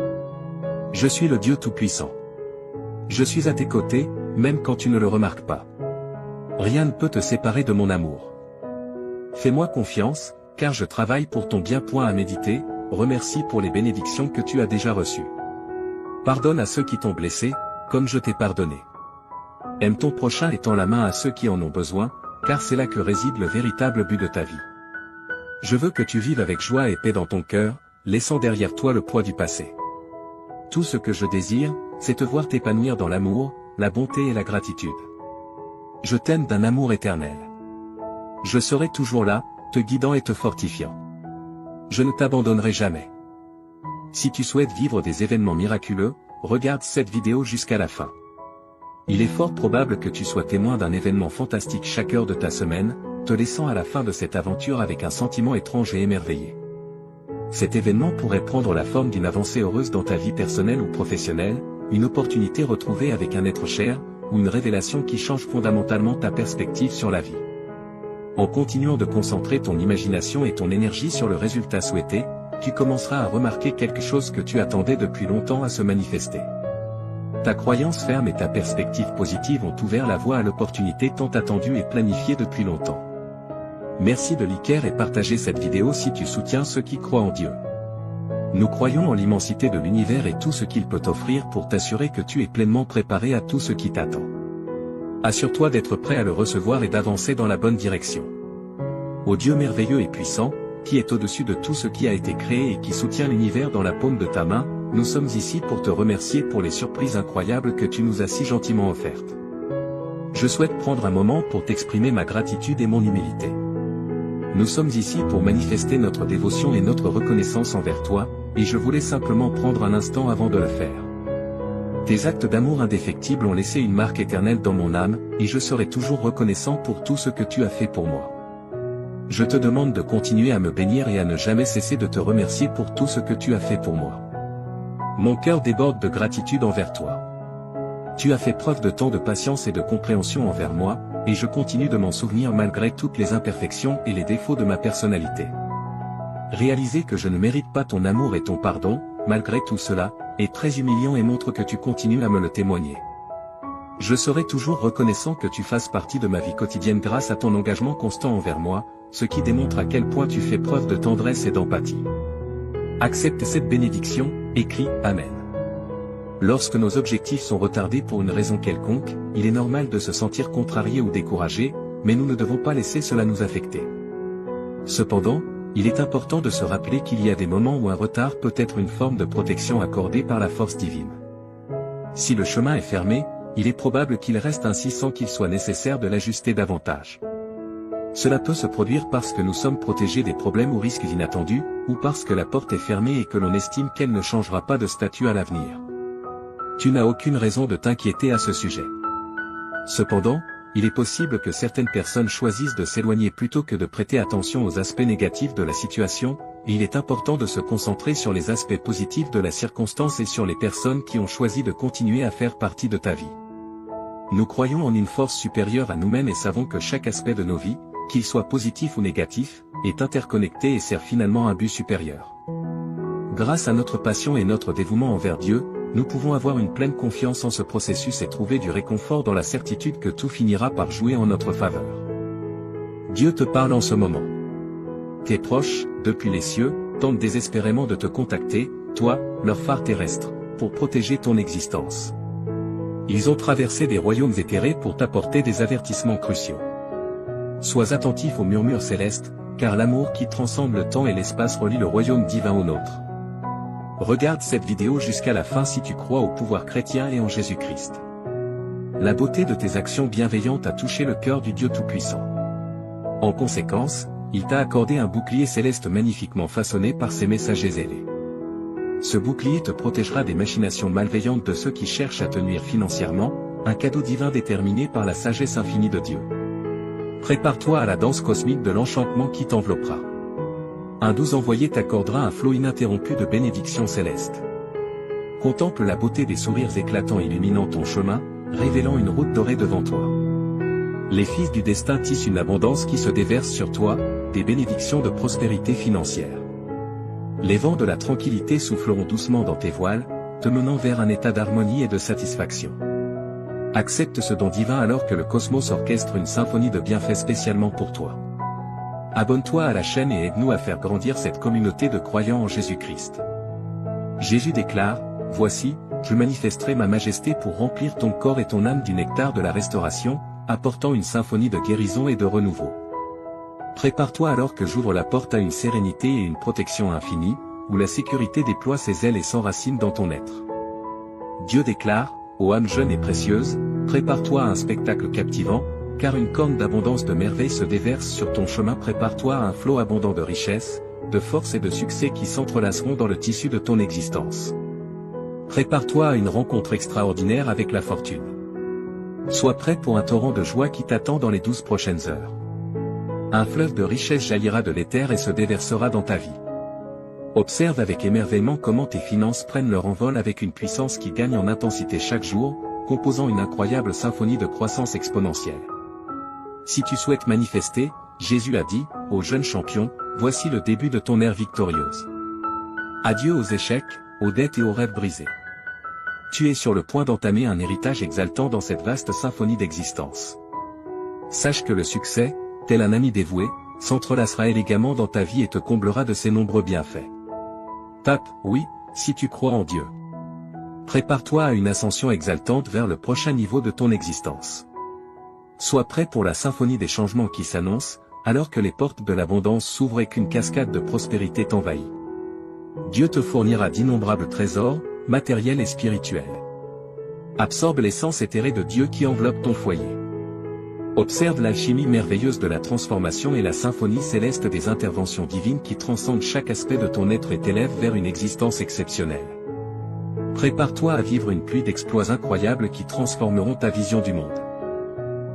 Je suis le Dieu Tout-Puissant. Je suis à tes côtés, même quand tu ne le remarques pas. Rien ne peut te séparer de mon amour. Fais-moi confiance, car je travaille pour ton bien. À méditer, remercie pour les bénédictions que tu as déjà reçues. Pardonne à ceux qui t'ont blessé, comme je t'ai pardonné. Aime ton prochain et tends la main à ceux qui en ont besoin, car c'est là que réside le véritable but de ta vie. Je veux que tu vives avec joie et paix dans ton cœur, laissant derrière toi le poids du passé. Tout ce que je désire, c'est te voir t'épanouir dans l'amour, la bonté et la gratitude. Je t'aime d'un amour éternel. Je serai toujours là, te guidant et te fortifiant. Je ne t'abandonnerai jamais. Si tu souhaites vivre des événements miraculeux, regarde cette vidéo jusqu'à la fin. Il est fort probable que tu sois témoin d'un événement fantastique chaque heure de ta semaine, te laissant à la fin de cette aventure avec un sentiment étrange et émerveillé. Cet événement pourrait prendre la forme d'une avancée heureuse dans ta vie personnelle ou professionnelle, une opportunité retrouvée avec un être cher, ou une révélation qui change fondamentalement ta perspective sur la vie. En continuant de concentrer ton imagination et ton énergie sur le résultat souhaité, tu commenceras à remarquer quelque chose que tu attendais depuis longtemps à se manifester. Ta croyance ferme et ta perspective positive ont ouvert la voie à l'opportunité tant attendue et planifiée depuis longtemps. Merci de liker et partager cette vidéo si tu soutiens ceux qui croient en Dieu. Nous croyons en l'immensité de l'univers et tout ce qu'il peut t'offrir pour t'assurer que tu es pleinement préparé à tout ce qui t'attend. Assure-toi d'être prêt à le recevoir et d'avancer dans la bonne direction. Ô Dieu merveilleux et puissant, qui est au-dessus de tout ce qui a été créé et qui soutient l'univers dans la paume de ta main, nous sommes ici pour te remercier pour les surprises incroyables que tu nous as si gentiment offertes. Je souhaite prendre un moment pour t'exprimer ma gratitude et mon humilité. Nous sommes ici pour manifester notre dévotion et notre reconnaissance envers toi, et je voulais simplement prendre un instant avant de le faire. Tes actes d'amour indéfectibles ont laissé une marque éternelle dans mon âme, et je serai toujours reconnaissant pour tout ce que tu as fait pour moi. Je te demande de continuer à me bénir et à ne jamais cesser de te remercier pour tout ce que tu as fait pour moi. Mon cœur déborde de gratitude envers toi. Tu as fait preuve de tant de patience et de compréhension envers moi, et je continue de m'en souvenir malgré toutes les imperfections et les défauts de ma personnalité. Réaliser que je ne mérite pas ton amour et ton pardon, malgré tout cela, est très humiliant et montre que tu continues à me le témoigner. Je serai toujours reconnaissant que tu fasses partie de ma vie quotidienne grâce à ton engagement constant envers moi, ce qui démontre à quel point tu fais preuve de tendresse et d'empathie. Accepte cette bénédiction, écris Amen. Lorsque nos objectifs sont retardés pour une raison quelconque, il est normal de se sentir contrarié ou découragé, mais nous ne devons pas laisser cela nous affecter. Cependant, il est important de se rappeler qu'il y a des moments où un retard peut être une forme de protection accordée par la force divine. Si le chemin est fermé, il est probable qu'il reste ainsi sans qu'il soit nécessaire de l'ajuster davantage. Cela peut se produire parce que nous sommes protégés des problèmes ou risques inattendus, ou parce que la porte est fermée et que l'on estime qu'elle ne changera pas de statut à l'avenir. Tu n'as aucune raison de t'inquiéter à ce sujet. Cependant, il est possible que certaines personnes choisissent de s'éloigner plutôt que de prêter attention aux aspects négatifs de la situation, et il est important de se concentrer sur les aspects positifs de la circonstance et sur les personnes qui ont choisi de continuer à faire partie de ta vie. Nous croyons en une force supérieure à nous-mêmes et savons que chaque aspect de nos vies, qu'il soit positif ou négatif, est interconnecté et sert finalement un but supérieur. Grâce à notre passion et notre dévouement envers Dieu, nous pouvons avoir une pleine confiance en ce processus et trouver du réconfort dans la certitude que tout finira par jouer en notre faveur. Dieu te parle en ce moment. Tes proches, depuis les cieux, tentent désespérément de te contacter, toi, leur phare terrestre, pour protéger ton existence. Ils ont traversé des royaumes éthérés pour t'apporter des avertissements cruciaux. Sois attentif aux murmures célestes, car l'amour qui transcende le temps et l'espace relie le royaume divin au nôtre. Regarde cette vidéo jusqu'à la fin si tu crois au pouvoir chrétien et en Jésus-Christ. La beauté de tes actions bienveillantes a touché le cœur du Dieu Tout-Puissant. En conséquence, il t'a accordé un bouclier céleste magnifiquement façonné par ses messagers zélés. Ce bouclier te protégera des machinations malveillantes de ceux qui cherchent à te nuire financièrement, un cadeau divin déterminé par la sagesse infinie de Dieu. Prépare-toi à la danse cosmique de l'enchantement qui t'enveloppera. Un doux envoyé t'accordera un flot ininterrompu de bénédictions célestes. Contemple la beauté des sourires éclatants illuminant ton chemin, révélant une route dorée devant toi. Les fils du destin tissent une abondance qui se déverse sur toi, des bénédictions de prospérité financière. Les vents de la tranquillité souffleront doucement dans tes voiles, te menant vers un état d'harmonie et de satisfaction. Accepte ce don divin alors que le cosmos orchestre une symphonie de bienfaits spécialement pour toi. Abonne-toi à la chaîne et aide-nous à faire grandir cette communauté de croyants en Jésus-Christ. Jésus déclare, « Voici, je manifesterai ma majesté pour remplir ton corps et ton âme du nectar de la restauration, apportant une symphonie de guérison et de renouveau. » Prépare-toi alors que j'ouvre la porte à une sérénité et une protection infinie, où la sécurité déploie ses ailes et s'enracine dans ton être. Dieu déclare, « Ô âme jeune et précieuse, prépare-toi à un spectacle captivant, car une corne d'abondance de merveilles se déverse sur ton chemin. Prépare-toi à un flot abondant de richesse, de force et de succès qui s'entrelaceront dans le tissu de ton existence. Prépare-toi à une rencontre extraordinaire avec la fortune. Sois prêt pour un torrent de joie qui t'attend dans les 12 prochaines heures. Un fleuve de richesse jaillira de l'éther et se déversera dans ta vie. Observe avec émerveillement comment tes finances prennent leur envol avec une puissance qui gagne en intensité chaque jour, composant une incroyable symphonie de croissance exponentielle. Si tu souhaites manifester, Jésus a dit, aux jeunes champions, voici le début de ton ère victorieuse. Adieu aux échecs, aux dettes et aux rêves brisés. Tu es sur le point d'entamer un héritage exaltant dans cette vaste symphonie d'existence. Sache que le succès, tel un ami dévoué, s'entrelacera élégamment dans ta vie et te comblera de ses nombreux bienfaits. Tape « Oui » si tu crois en Dieu. Prépare-toi à une ascension exaltante vers le prochain niveau de ton existence. Sois prêt pour la symphonie des changements qui s'annonce, alors que les portes de l'abondance s'ouvrent et qu'une cascade de prospérité t'envahit. Dieu te fournira d'innombrables trésors, matériels et spirituels. Absorbe l'essence éthérée de Dieu qui enveloppe ton foyer. Observe l'alchimie merveilleuse de la transformation et la symphonie céleste des interventions divines qui transcendent chaque aspect de ton être et t'élèvent vers une existence exceptionnelle. Prépare-toi à vivre une pluie d'exploits incroyables qui transformeront ta vision du monde.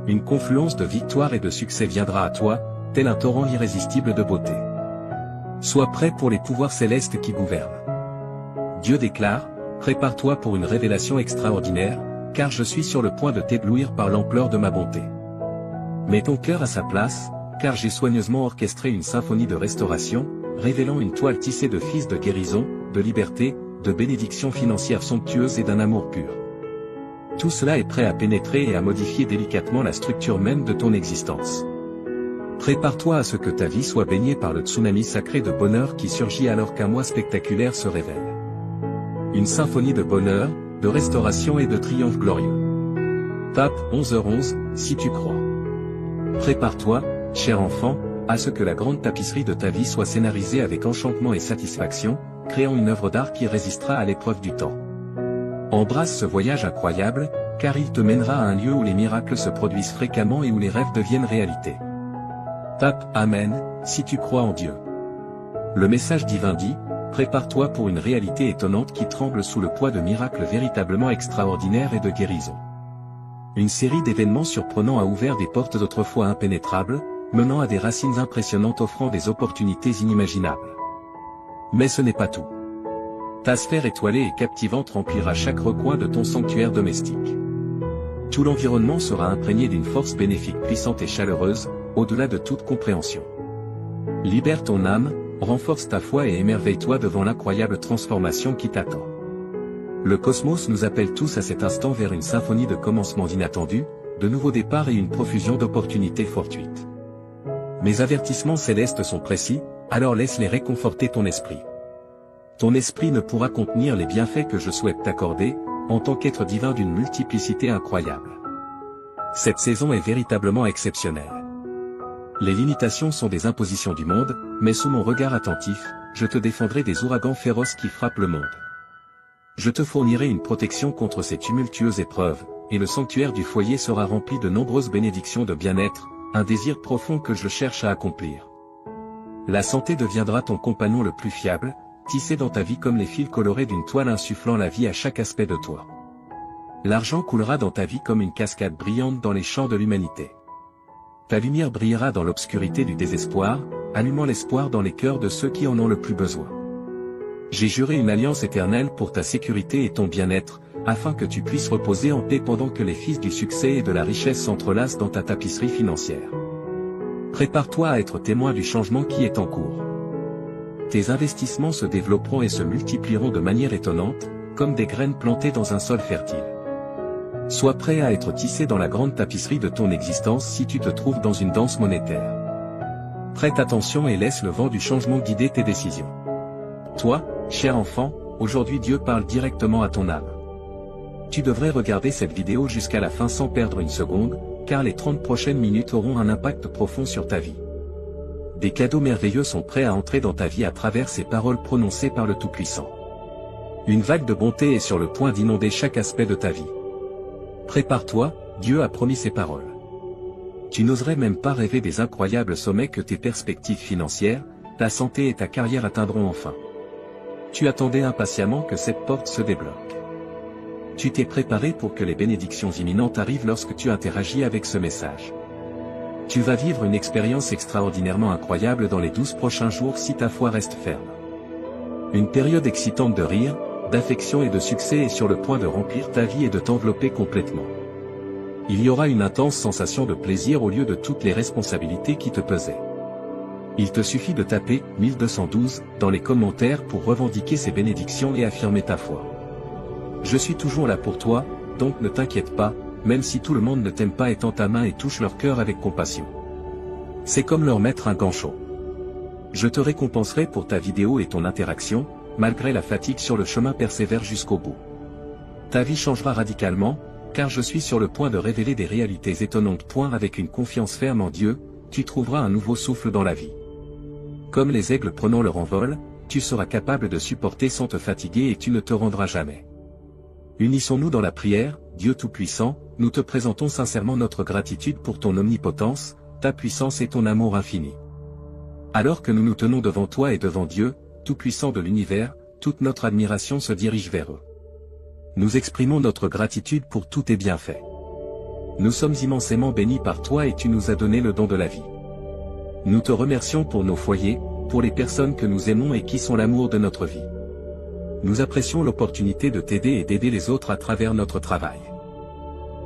Une confluence de victoires et de succès viendra à toi, tel un torrent irrésistible de beauté. Sois prêt pour les pouvoirs célestes qui gouvernent. Dieu déclare, prépare-toi pour une révélation extraordinaire, car je suis sur le point de t'éblouir par l'ampleur de ma bonté. Mets ton cœur à sa place, car j'ai soigneusement orchestré une symphonie de restauration, révélant une toile tissée de fils de guérison, de liberté, de bénédictions financières somptueuses et d'un amour pur. Tout cela est prêt à pénétrer et à modifier délicatement la structure même de ton existence. Prépare-toi à ce que ta vie soit baignée par le tsunami sacré de bonheur qui surgit alors qu'un mois spectaculaire se révèle. Une symphonie de bonheur, de restauration et de triomphe glorieux. Tape 11h11, si tu crois. Prépare-toi, cher enfant, à ce que la grande tapisserie de ta vie soit scénarisée avec enchantement et satisfaction, créant une œuvre d'art qui résistera à l'épreuve du temps. Embrasse ce voyage incroyable, car il te mènera à un lieu où les miracles se produisent fréquemment et où les rêves deviennent réalité. Tape Amen, si tu crois en Dieu. Le message divin dit, prépare-toi pour une réalité étonnante qui tremble sous le poids de miracles véritablement extraordinaires et de guérison. Une série d'événements surprenants a ouvert des portes d'autrefois impénétrables, menant à des racines impressionnantes offrant des opportunités inimaginables. Mais ce n'est pas tout. Ta sphère étoilée et captivante remplira chaque recoin de ton sanctuaire domestique. Tout l'environnement sera imprégné d'une force bénéfique puissante et chaleureuse, au-delà de toute compréhension. Libère ton âme, renforce ta foi et émerveille-toi devant l'incroyable transformation qui t'attend. Le cosmos nous appelle tous à cet instant vers une symphonie de commencements inattendus, de nouveaux départs et une profusion d'opportunités fortuites. Mes avertissements célestes sont précis, alors laisse-les réconforter ton esprit. Ton esprit ne pourra contenir les bienfaits que je souhaite t'accorder, en tant qu'être divin d'une multiplicité incroyable. Cette saison est véritablement exceptionnelle. Les limitations sont des impositions du monde, mais sous mon regard attentif, je te défendrai des ouragans féroces qui frappent le monde. Je te fournirai une protection contre ces tumultueuses épreuves, et le sanctuaire du foyer sera rempli de nombreuses bénédictions de bien-être, un désir profond que je cherche à accomplir. La santé deviendra ton compagnon le plus fiable, tissé dans ta vie comme les fils colorés d'une toile insufflant la vie à chaque aspect de toi. L'argent coulera dans ta vie comme une cascade brillante dans les champs de l'humanité. Ta lumière brillera dans l'obscurité du désespoir, allumant l'espoir dans les cœurs de ceux qui en ont le plus besoin. J'ai juré une alliance éternelle pour ta sécurité et ton bien-être, afin que tu puisses reposer en paix pendant que les fils du succès et de la richesse s'entrelacent dans ta tapisserie financière. Prépare-toi à être témoin du changement qui est en cours. Tes investissements se développeront et se multiplieront de manière étonnante, comme des graines plantées dans un sol fertile. Sois prêt à être tissé dans la grande tapisserie de ton existence si tu te trouves dans une danse monétaire. Prête attention et laisse le vent du changement guider tes décisions. Toi, cher enfant, aujourd'hui Dieu parle directement à ton âme. Tu devrais regarder cette vidéo jusqu'à la fin sans perdre une seconde, car les 30 prochaines minutes auront un impact profond sur ta vie. Des cadeaux merveilleux sont prêts à entrer dans ta vie à travers ces paroles prononcées par le Tout-Puissant. Une vague de bonté est sur le point d'inonder chaque aspect de ta vie. Prépare-toi, Dieu a promis ses paroles. Tu n'oserais même pas rêver des incroyables sommets que tes perspectives financières, ta santé et ta carrière atteindront enfin. Tu attendais impatiemment que cette porte se débloque. Tu t'es préparé pour que les bénédictions imminentes arrivent lorsque tu interagis avec ce message. Tu vas vivre une expérience extraordinairement incroyable dans les 12 prochains jours si ta foi reste ferme. Une période excitante de rire, d'affection et de succès est sur le point de remplir ta vie et de t'envelopper complètement. Il y aura une intense sensation de plaisir au lieu de toutes les responsabilités qui te pesaient. Il te suffit de taper 1212 dans les commentaires pour revendiquer ces bénédictions et affirmer ta foi. Je suis toujours là pour toi, donc ne t'inquiète pas, même si tout le monde ne t'aime pas et tend ta main et touche leur cœur avec compassion. C'est comme leur mettre un gant chaud. Je te récompenserai pour ta vidéo et ton interaction, malgré la fatigue sur le chemin persévère jusqu'au bout. Ta vie changera radicalement, car je suis sur le point de révéler des réalités étonnantes. Avec une confiance ferme en Dieu, tu trouveras un nouveau souffle dans la vie. Comme les aigles prenant leur envol, tu seras capable de supporter sans te fatiguer et tu ne te rendras jamais. Unissons-nous dans la prière, Dieu Tout-Puissant, nous te présentons sincèrement notre gratitude pour ton omnipotence, ta puissance et ton amour infini. Alors que nous nous tenons devant toi et devant Dieu, Tout-Puissant de l'univers, toute notre admiration se dirige vers eux. Nous exprimons notre gratitude pour tous tes bienfaits. Nous sommes immensément bénis par toi et tu nous as donné le don de la vie. Nous te remercions pour nos foyers, pour les personnes que nous aimons et qui sont l'amour de notre vie. Nous apprécions l'opportunité de t'aider et d'aider les autres à travers notre travail.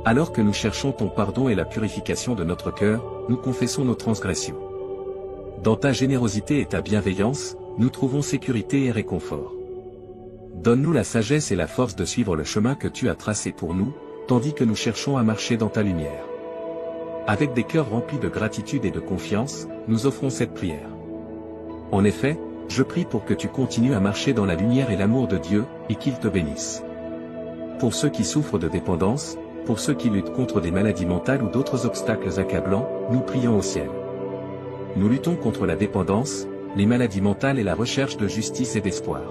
Alors que nous cherchons ton pardon et la purification de notre cœur, nous confessons nos transgressions. Dans ta générosité et ta bienveillance, nous trouvons sécurité et réconfort. Donne-nous la sagesse et la force de suivre le chemin que tu as tracé pour nous, tandis que nous cherchons à marcher dans ta lumière. Avec des cœurs remplis de gratitude et de confiance, nous offrons cette prière. En effet, je prie pour que tu continues à marcher dans la lumière et l'amour de Dieu, et qu'il te bénisse. Pour ceux qui souffrent de dépendance, pour ceux qui luttent contre des maladies mentales ou d'autres obstacles accablants, nous prions au ciel. Nous luttons contre la dépendance, les maladies mentales et la recherche de justice et d'espoir.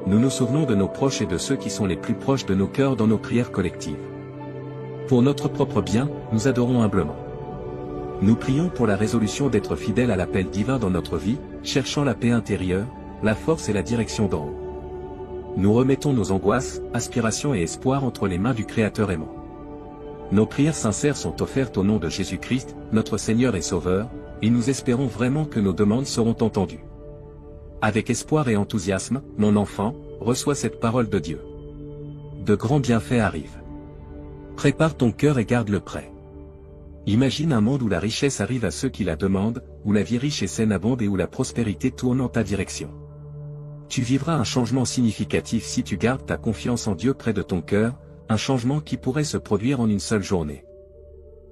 Nous nous souvenons de nos proches et de ceux qui sont les plus proches de nos cœurs dans nos prières collectives. Pour notre propre bien, nous adorons humblement. Nous prions pour la résolution d'être fidèles à l'appel divin dans notre vie, cherchant la paix intérieure, la force et la direction d'en haut. Nous remettons nos angoisses, aspirations et espoirs entre les mains du Créateur aimant. Nos prières sincères sont offertes au nom de Jésus-Christ, notre Seigneur et Sauveur, et nous espérons vraiment que nos demandes seront entendues. Avec espoir et enthousiasme, mon enfant, reçois cette parole de Dieu. De grands bienfaits arrivent. Prépare ton cœur et garde-le prêt. Imagine un monde où la richesse arrive à ceux qui la demandent, où la vie riche et saine abonde et où la prospérité tourne en ta direction. Tu vivras un changement significatif si tu gardes ta confiance en Dieu près de ton cœur, un changement qui pourrait se produire en une seule journée.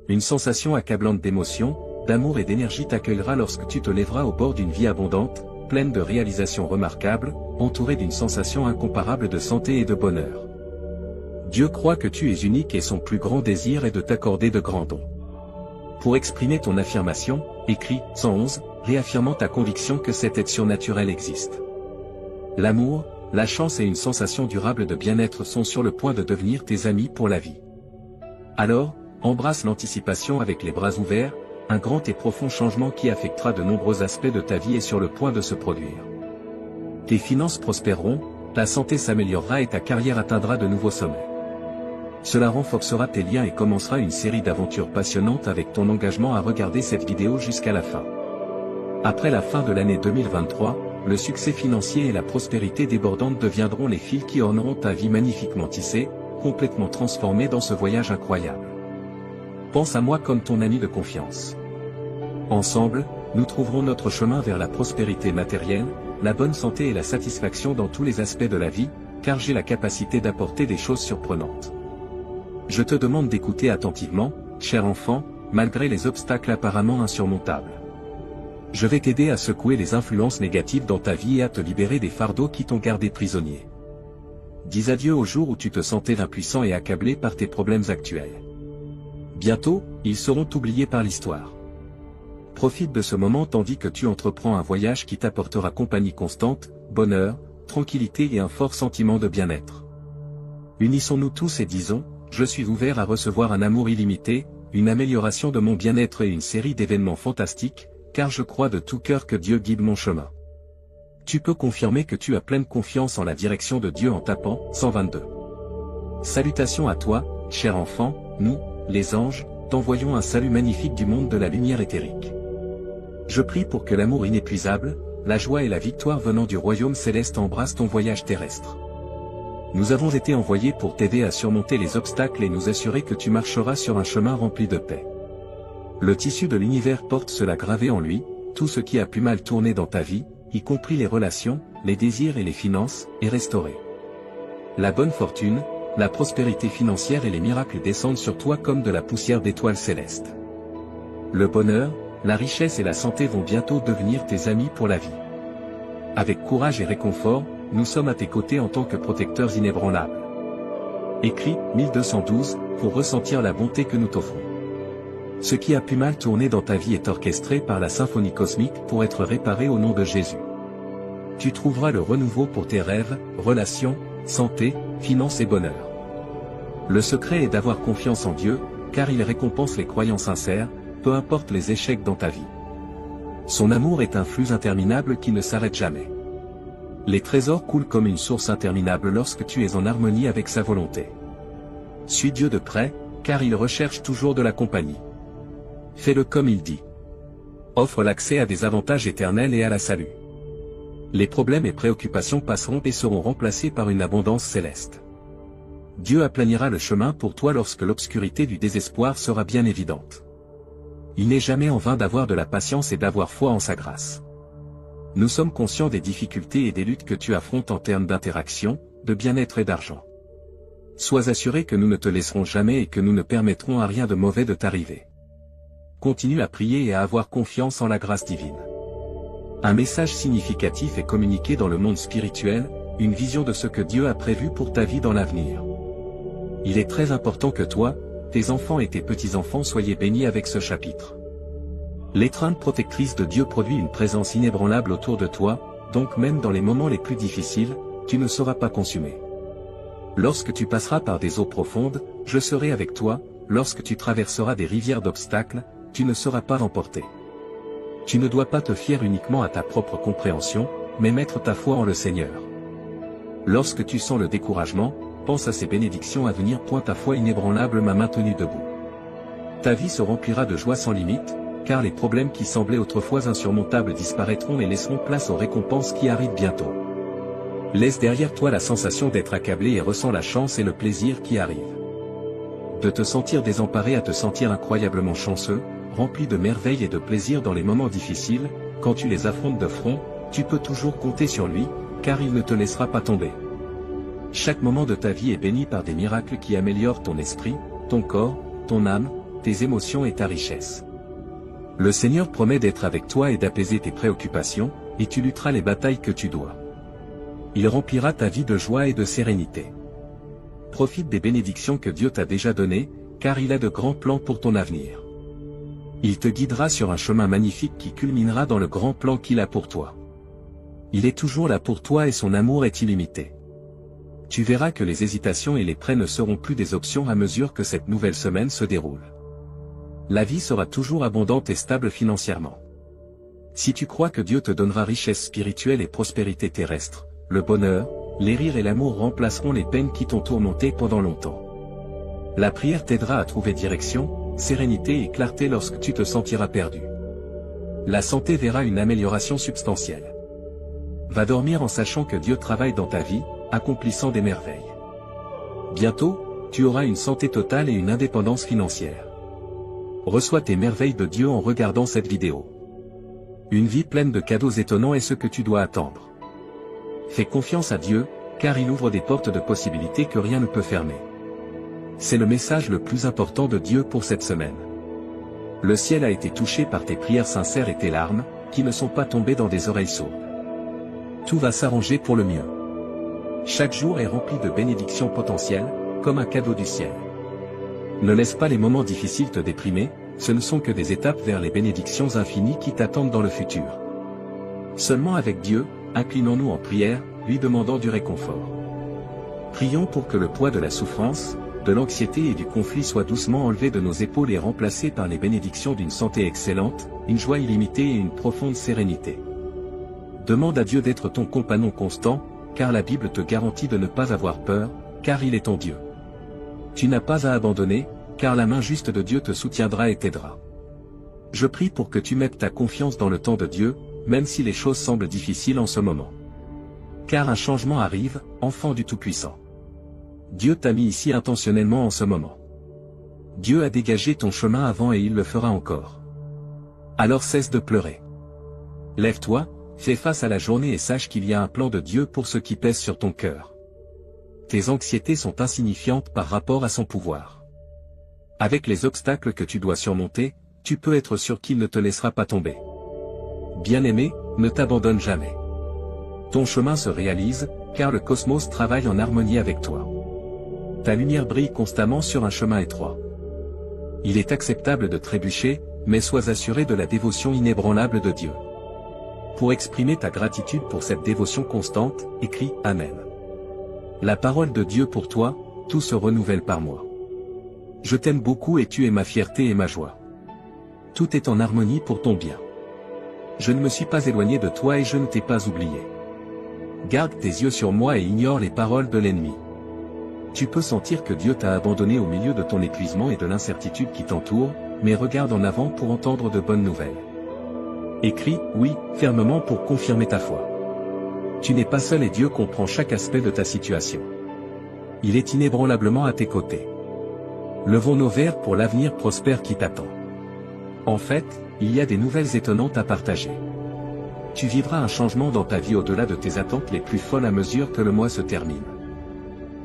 Une sensation accablante d'émotion, d'amour et d'énergie t'accueillera lorsque tu te lèveras au bord d'une vie abondante, pleine de réalisations remarquables, entourée d'une sensation incomparable de santé et de bonheur. Dieu croit que tu es unique et son plus grand désir est de t'accorder de grands dons. Pour exprimer ton affirmation, écris 111, réaffirmant ta conviction que cette aide surnaturelle existe. L'amour, la chance et une sensation durable de bien-être sont sur le point de devenir tes amis pour la vie. Alors, embrasse l'anticipation avec les bras ouverts, un grand et profond changement qui affectera de nombreux aspects de ta vie est sur le point de se produire. Tes finances prospéreront, ta santé s'améliorera et ta carrière atteindra de nouveaux sommets. Cela renforcera tes liens et commencera une série d'aventures passionnantes avec ton engagement à regarder cette vidéo jusqu'à la fin. Après la fin de l'année 2023, le succès financier et la prospérité débordante deviendront les fils qui orneront ta vie magnifiquement tissée, complètement transformée dans ce voyage incroyable. Pense à moi comme ton ami de confiance. Ensemble, nous trouverons notre chemin vers la prospérité matérielle, la bonne santé et la satisfaction dans tous les aspects de la vie, car j'ai la capacité d'apporter des choses surprenantes. Je te demande d'écouter attentivement, cher enfant, malgré les obstacles apparemment insurmontables. Je vais t'aider à secouer les influences négatives dans ta vie et à te libérer des fardeaux qui t'ont gardé prisonnier. Dis adieu au jour où tu te sentais impuissant et accablé par tes problèmes actuels. Bientôt, ils seront oubliés par l'histoire. Profite de ce moment tandis que tu entreprends un voyage qui t'apportera compagnie constante, bonheur, tranquillité et un fort sentiment de bien-être. Unissons-nous tous et disons, je suis ouvert à recevoir un amour illimité, une amélioration de mon bien-être et une série d'événements fantastiques, car je crois de tout cœur que Dieu guide mon chemin. Tu peux confirmer que tu as pleine confiance en la direction de Dieu en tapant 122. Salutations à toi, cher enfant, nous, les anges, t'envoyons un salut magnifique du monde de la lumière éthérique. Je prie pour que l'amour inépuisable, la joie et la victoire venant du royaume céleste embrassent ton voyage terrestre. Nous avons été envoyés pour t'aider à surmonter les obstacles et nous assurer que tu marcheras sur un chemin rempli de paix. Le tissu de l'univers porte cela gravé en lui, tout ce qui a pu mal tourner dans ta vie, y compris les relations, les désirs et les finances, est restauré. La bonne fortune, la prospérité financière et les miracles descendent sur toi comme de la poussière d'étoiles célestes. Le bonheur, la richesse et la santé vont bientôt devenir tes amis pour la vie. Avec courage et réconfort, nous sommes à tes côtés en tant que protecteurs inébranlables. Écrit 1212, pour ressentir la bonté que nous t'offrons. Ce qui a pu mal tourner dans ta vie est orchestré par la symphonie cosmique pour être réparé au nom de Jésus. Tu trouveras le renouveau pour tes rêves, relations, santé, finances et bonheur. Le secret est d'avoir confiance en Dieu, car il récompense les croyants sincères, peu importe les échecs dans ta vie. Son amour est un flux interminable qui ne s'arrête jamais. Les trésors coulent comme une source interminable lorsque tu es en harmonie avec sa volonté. Suis Dieu de près, car il recherche toujours de la compagnie. Fais-le comme il dit. Offre l'accès à des avantages éternels et à la salut. Les problèmes et préoccupations passeront et seront remplacés par une abondance céleste. Dieu aplanira le chemin pour toi lorsque l'obscurité du désespoir sera bien évidente. Il n'est jamais en vain d'avoir de la patience et d'avoir foi en sa grâce. Nous sommes conscients des difficultés et des luttes que tu affrontes en termes d'interaction, de bien-être et d'argent. Sois assuré que nous ne te laisserons jamais et que nous ne permettrons à rien de mauvais de t'arriver. Continue à prier et à avoir confiance en la grâce divine. Un message significatif est communiqué dans le monde spirituel, une vision de ce que Dieu a prévu pour ta vie dans l'avenir. Il est très important que toi, tes enfants et tes petits-enfants soyez bénis avec ce chapitre. L'étreinte protectrice de Dieu produit une présence inébranlable autour de toi, donc même dans les moments les plus difficiles, tu ne seras pas consumé. Lorsque tu passeras par des eaux profondes, je serai avec toi, lorsque tu traverseras des rivières d'obstacles, tu ne seras pas emporté. Tu ne dois pas te fier uniquement à ta propre compréhension, mais mettre ta foi en le Seigneur. Lorsque tu sens le découragement, pense à ces bénédictions à venir. Ta foi inébranlable m'a maintenu debout. Ta vie se remplira de joie sans limite, car les problèmes qui semblaient autrefois insurmontables disparaîtront et laisseront place aux récompenses qui arrivent bientôt. Laisse derrière toi la sensation d'être accablé et ressens la chance et le plaisir qui arrivent. De te sentir désemparé à te sentir incroyablement chanceux, rempli de merveilles et de plaisir dans les moments difficiles, quand tu les affrontes de front, tu peux toujours compter sur lui, car il ne te laissera pas tomber. Chaque moment de ta vie est béni par des miracles qui améliorent ton esprit, ton corps, ton âme, tes émotions et ta richesse. Le Seigneur promet d'être avec toi et d'apaiser tes préoccupations, et tu lutteras les batailles que tu dois. Il remplira ta vie de joie et de sérénité. Profite des bénédictions que Dieu t'a déjà données, car il a de grands plans pour ton avenir. Il te guidera sur un chemin magnifique qui culminera dans le grand plan qu'il a pour toi. Il est toujours là pour toi et son amour est illimité. Tu verras que les hésitations et les prêts ne seront plus des options à mesure que cette nouvelle semaine se déroule. La vie sera toujours abondante et stable financièrement. Si tu crois que Dieu te donnera richesse spirituelle et prospérité terrestre, le bonheur, les rires et l'amour remplaceront les peines qui t'ont tourmenté pendant longtemps. La prière t'aidera à trouver direction, sérénité et clarté lorsque tu te sentiras perdu. La santé verra une amélioration substantielle. Va dormir en sachant que Dieu travaille dans ta vie, accomplissant des merveilles. Bientôt, tu auras une santé totale et une indépendance financière. Reçois tes merveilles de Dieu en regardant cette vidéo. Une vie pleine de cadeaux étonnants est ce que tu dois attendre. Fais confiance à Dieu, car il ouvre des portes de possibilités que rien ne peut fermer. C'est le message le plus important de Dieu pour cette semaine. Le ciel a été touché par tes prières sincères et tes larmes, qui ne sont pas tombées dans des oreilles sourdes. Tout va s'arranger pour le mieux. Chaque jour est rempli de bénédictions potentielles, comme un cadeau du ciel. Ne laisse pas les moments difficiles te déprimer, ce ne sont que des étapes vers les bénédictions infinies qui t'attendent dans le futur. Seulement avec Dieu, inclinons-nous en prière, lui demandant du réconfort. Prions pour que le poids de la souffrance, de l'anxiété et du conflit soient doucement enlevés de nos épaules et remplacés par les bénédictions d'une santé excellente, une joie illimitée et une profonde sérénité. Demande à Dieu d'être ton compagnon constant, car la Bible te garantit de ne pas avoir peur, car il est ton Dieu. Tu n'as pas à abandonner, car la main juste de Dieu te soutiendra et t'aidera. Je prie pour que tu mettes ta confiance dans le temps de Dieu, même si les choses semblent difficiles en ce moment. Car un changement arrive, enfant du Tout-Puissant. Dieu t'a mis ici intentionnellement en ce moment. Dieu a dégagé ton chemin avant et il le fera encore. Alors cesse de pleurer. Lève-toi, fais face à la journée et sache qu'il y a un plan de Dieu pour ce qui pèse sur ton cœur. Tes anxiétés sont insignifiantes par rapport à son pouvoir. Avec les obstacles que tu dois surmonter, tu peux être sûr qu'il ne te laissera pas tomber. Bien-aimé, ne t'abandonne jamais. Ton chemin se réalise, car le cosmos travaille en harmonie avec toi. Ta lumière brille constamment sur un chemin étroit. Il est acceptable de trébucher, mais sois assuré de la dévotion inébranlable de Dieu. Pour exprimer ta gratitude pour cette dévotion constante, écris « Amen ». La parole de Dieu pour toi, tout se renouvelle par moi. Je t'aime beaucoup et tu es ma fierté et ma joie. Tout est en harmonie pour ton bien. Je ne me suis pas éloigné de toi et je ne t'ai pas oublié. Garde tes yeux sur moi et ignore les paroles de l'ennemi. Tu peux sentir que Dieu t'a abandonné au milieu de ton épuisement et de l'incertitude qui t'entoure, mais regarde en avant pour entendre de bonnes nouvelles. Écris « Oui » fermement pour confirmer ta foi. Tu n'es pas seul et Dieu comprend chaque aspect de ta situation. Il est inébranlablement à tes côtés. Levons nos verres pour l'avenir prospère qui t'attend. En fait, il y a des nouvelles étonnantes à partager. Tu vivras un changement dans ta vie au-delà de tes attentes les plus folles à mesure que le mois se termine.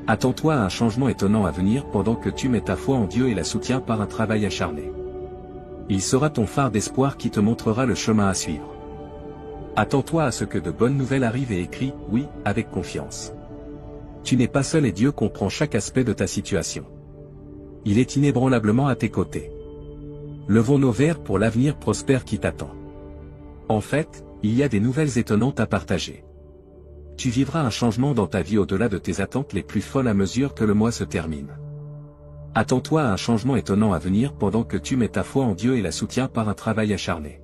Attends-toi à un changement étonnant à venir pendant que tu mets ta foi en Dieu et la soutiens par un travail acharné. Il sera ton phare d'espoir qui te montrera le chemin à suivre. Attends-toi à ce que de bonnes nouvelles arrivent et écris « Oui » avec confiance. Tu n'es pas seul et Dieu comprend chaque aspect de ta situation. Il est inébranlablement à tes côtés. Levons nos verres pour l'avenir prospère qui t'attend. En fait, il y a des nouvelles étonnantes à partager. Tu vivras un changement dans ta vie au-delà de tes attentes les plus folles à mesure que le mois se termine. Attends-toi à un changement étonnant à venir pendant que tu mets ta foi en Dieu et la soutiens par un travail acharné.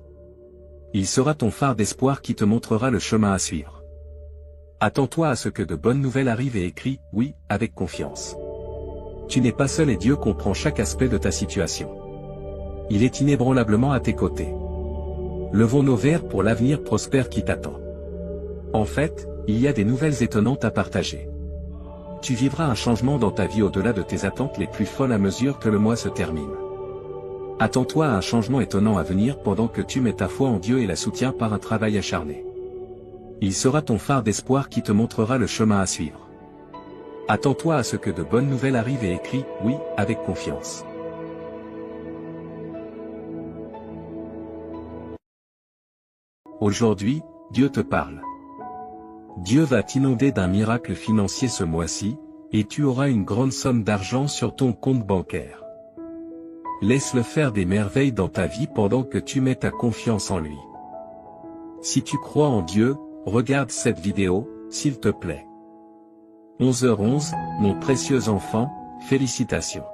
Il sera ton phare d'espoir qui te montrera le chemin à suivre. Attends-toi à ce que de bonnes nouvelles arrivent et écris « Oui » avec confiance. Tu n'es pas seul et Dieu comprend chaque aspect de ta situation. Il est inébranlablement à tes côtés. Levons nos verres pour l'avenir prospère qui t'attend. En fait, il y a des nouvelles étonnantes à partager. Tu vivras un changement dans ta vie au-delà de tes attentes les plus folles à mesure que le mois se termine. Attends-toi à un changement étonnant à venir pendant que tu mets ta foi en Dieu et la soutiens par un travail acharné. Il sera ton phare d'espoir qui te montrera le chemin à suivre. Attends-toi à ce que de bonnes nouvelles arrivent et écris « Oui » avec confiance. Aujourd'hui, Dieu te parle. Dieu va t'inonder d'un miracle financier ce mois-ci, et tu auras une grande somme d'argent sur ton compte bancaire. Laisse-le faire des merveilles dans ta vie pendant que tu mets ta confiance en lui. Si tu crois en Dieu, regarde cette vidéo, s'il te plaît. 11h11, mon précieux enfant, félicitations.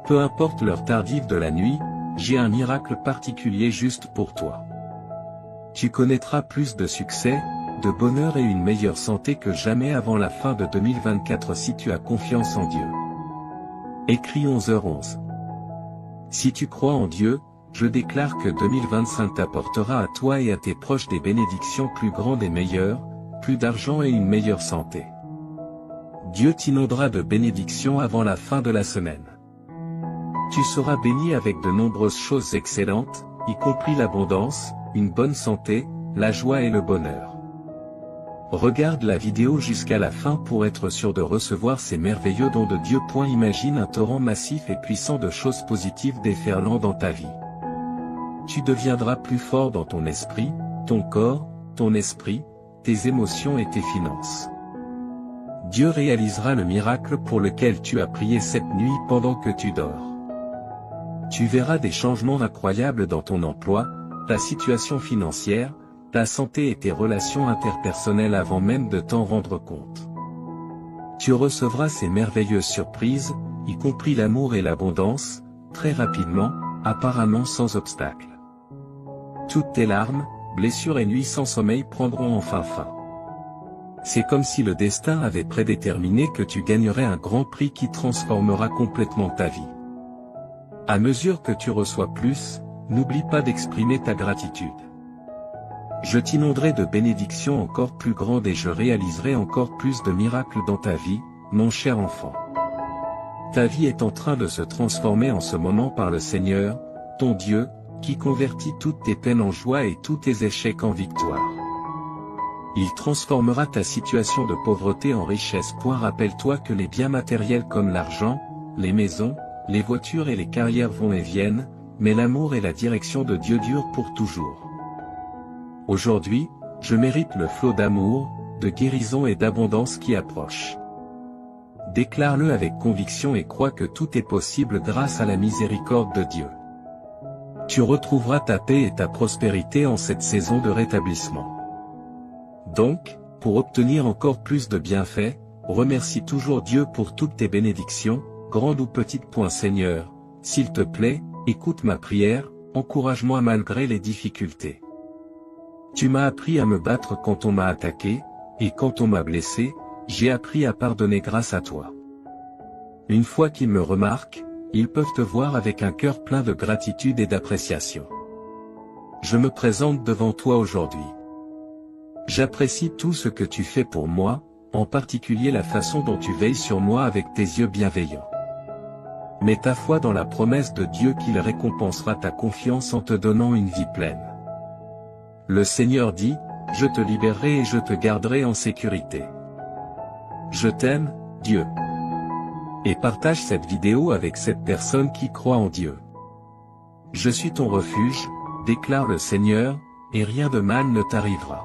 Peu importe l'heure tardive de la nuit, j'ai un miracle particulier juste pour toi. Tu connaîtras plus de succès, de bonheur et une meilleure santé que jamais avant la fin de 2024 si tu as confiance en Dieu. Écris 11h11. Si tu crois en Dieu, je déclare que 2025 t'apportera à toi et à tes proches des bénédictions plus grandes et meilleures, plus d'argent et une meilleure santé. Dieu t'inondera de bénédictions avant la fin de la semaine. Tu seras béni avec de nombreuses choses excellentes, y compris l'abondance, une bonne santé, la joie et le bonheur. Regarde la vidéo jusqu'à la fin pour être sûr de recevoir ces merveilleux dons de Dieu. Imagine un torrent massif et puissant de choses positives déferlant dans ta vie. Tu deviendras plus fort dans ton esprit, ton corps, ton esprit, tes émotions et tes finances. Dieu réalisera le miracle pour lequel tu as prié cette nuit pendant que tu dors. Tu verras des changements incroyables dans ton emploi, ta situation financière, ta santé et tes relations interpersonnelles avant même de t'en rendre compte. Tu recevras ces merveilleuses surprises, y compris l'amour et l'abondance, très rapidement, apparemment sans obstacle. Toutes tes larmes, blessures et nuits sans sommeil prendront enfin fin. C'est comme si le destin avait prédéterminé que tu gagnerais un grand prix qui transformera complètement ta vie. À mesure que tu reçois plus, n'oublie pas d'exprimer ta gratitude. Je t'inonderai de bénédictions encore plus grandes et je réaliserai encore plus de miracles dans ta vie, mon cher enfant. Ta vie est en train de se transformer en ce moment par le Seigneur, ton Dieu, qui convertit toutes tes peines en joie et tous tes échecs en victoire. Il transformera ta situation de pauvreté en richesse. Rappelle-toi que les biens matériels comme l'argent, les maisons, les voitures et les carrières vont et viennent, mais l'amour et la direction de Dieu durent pour toujours. Aujourd'hui, je mérite le flot d'amour, de guérison et d'abondance qui approche. Déclare-le avec conviction et crois que tout est possible grâce à la miséricorde de Dieu. Tu retrouveras ta paix et ta prospérité en cette saison de rétablissement. Donc, pour obtenir encore plus de bienfaits, remercie toujours Dieu pour toutes tes bénédictions, grandes ou petites. Seigneur, s'il te plaît, écoute ma prière, encourage-moi malgré les difficultés. Tu m'as appris à me battre quand on m'a attaqué, et quand on m'a blessé, j'ai appris à pardonner grâce à toi. Une fois qu'ils me remarquent, ils peuvent te voir avec un cœur plein de gratitude et d'appréciation. Je me présente devant toi aujourd'hui. J'apprécie tout ce que tu fais pour moi, en particulier la façon dont tu veilles sur moi avec tes yeux bienveillants. Mets ta foi dans la promesse de Dieu qu'il récompensera ta confiance en te donnant une vie pleine. Le Seigneur dit, je te libérerai et je te garderai en sécurité. Je t'aime, Dieu. Et partage cette vidéo avec cette personne qui croit en Dieu. Je suis ton refuge, déclare le Seigneur, et rien de mal ne t'arrivera.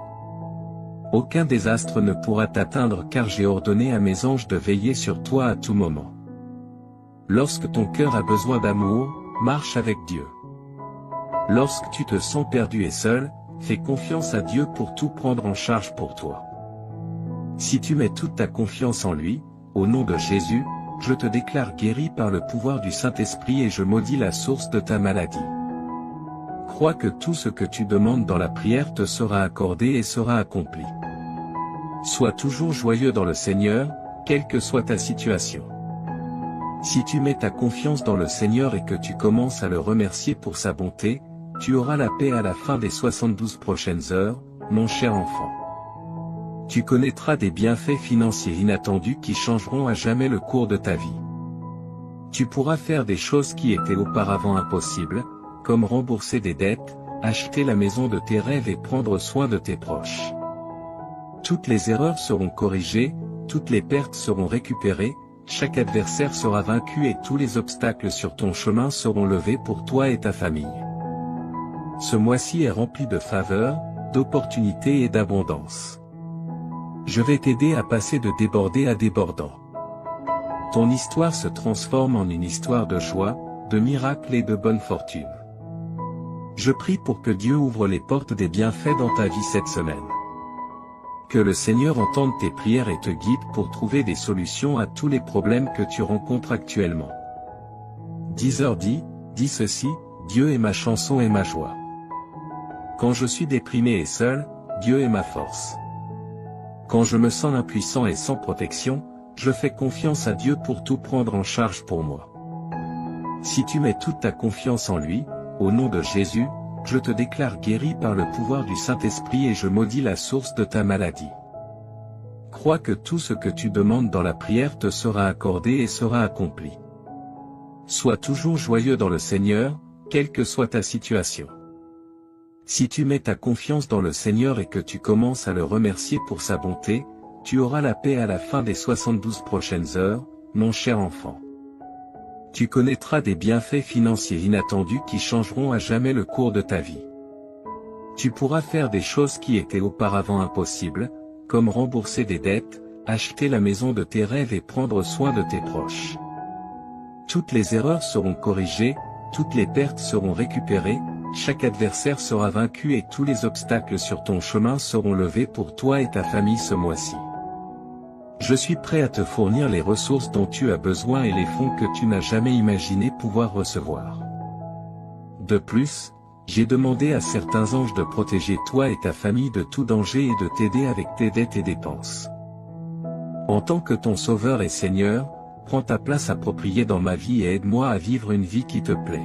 Aucun désastre ne pourra t'atteindre car j'ai ordonné à mes anges de veiller sur toi à tout moment. Lorsque ton cœur a besoin d'amour, marche avec Dieu. Lorsque tu te sens perdu et seul, fais confiance à Dieu pour tout prendre en charge pour toi. Si tu mets toute ta confiance en lui, au nom de Jésus, je te déclare guéri par le pouvoir du Saint-Esprit et je maudis la source de ta maladie. Crois que tout ce que tu demandes dans la prière te sera accordé et sera accompli. Sois toujours joyeux dans le Seigneur, quelle que soit ta situation. Si tu mets ta confiance dans le Seigneur et que tu commences à le remercier pour sa bonté, tu auras la paix à la fin des 72 prochaines heures, mon cher enfant. Tu connaîtras des bienfaits financiers inattendus qui changeront à jamais le cours de ta vie. Tu pourras faire des choses qui étaient auparavant impossibles, comme rembourser des dettes, acheter la maison de tes rêves et prendre soin de tes proches. Toutes les erreurs seront corrigées, toutes les pertes seront récupérées, chaque adversaire sera vaincu et tous les obstacles sur ton chemin seront levés pour toi et ta famille. Ce mois-ci est rempli de faveurs, d'opportunités et d'abondance. Je vais t'aider à passer de débordé à débordant. Ton histoire se transforme en une histoire de joie, de miracles et de bonne fortune. Je prie pour que Dieu ouvre les portes des bienfaits dans ta vie cette semaine. Que le Seigneur entende tes prières et te guide pour trouver des solutions à tous les problèmes que tu rencontres actuellement. 10h dit ceci, Dieu est ma chanson et ma joie. Quand je suis déprimé et seul, Dieu est ma force. Quand je me sens impuissant et sans protection, je fais confiance à Dieu pour tout prendre en charge pour moi. Si tu mets toute ta confiance en lui, au nom de Jésus, je te déclare guéri par le pouvoir du Saint-Esprit et je maudis la source de ta maladie. Crois que tout ce que tu demandes dans la prière te sera accordé et sera accompli. Sois toujours joyeux dans le Seigneur, quelle que soit ta situation. Si tu mets ta confiance dans le Seigneur et que tu commences à le remercier pour sa bonté, tu auras la paix à la fin des 72 prochaines heures, mon cher enfant. Tu connaîtras des bienfaits financiers inattendus qui changeront à jamais le cours de ta vie. Tu pourras faire des choses qui étaient auparavant impossibles, comme rembourser des dettes, acheter la maison de tes rêves et prendre soin de tes proches. Toutes les erreurs seront corrigées, toutes les pertes seront récupérées, chaque adversaire sera vaincu et tous les obstacles sur ton chemin seront levés pour toi et ta famille ce mois-ci. Je suis prêt à te fournir les ressources dont tu as besoin et les fonds que tu n'as jamais imaginé pouvoir recevoir. De plus, j'ai demandé à certains anges de protéger toi et ta famille de tout danger et de t'aider avec tes dettes et dépenses. En tant que ton Sauveur et Seigneur, prends ta place appropriée dans ma vie et aide-moi à vivre une vie qui te plaît.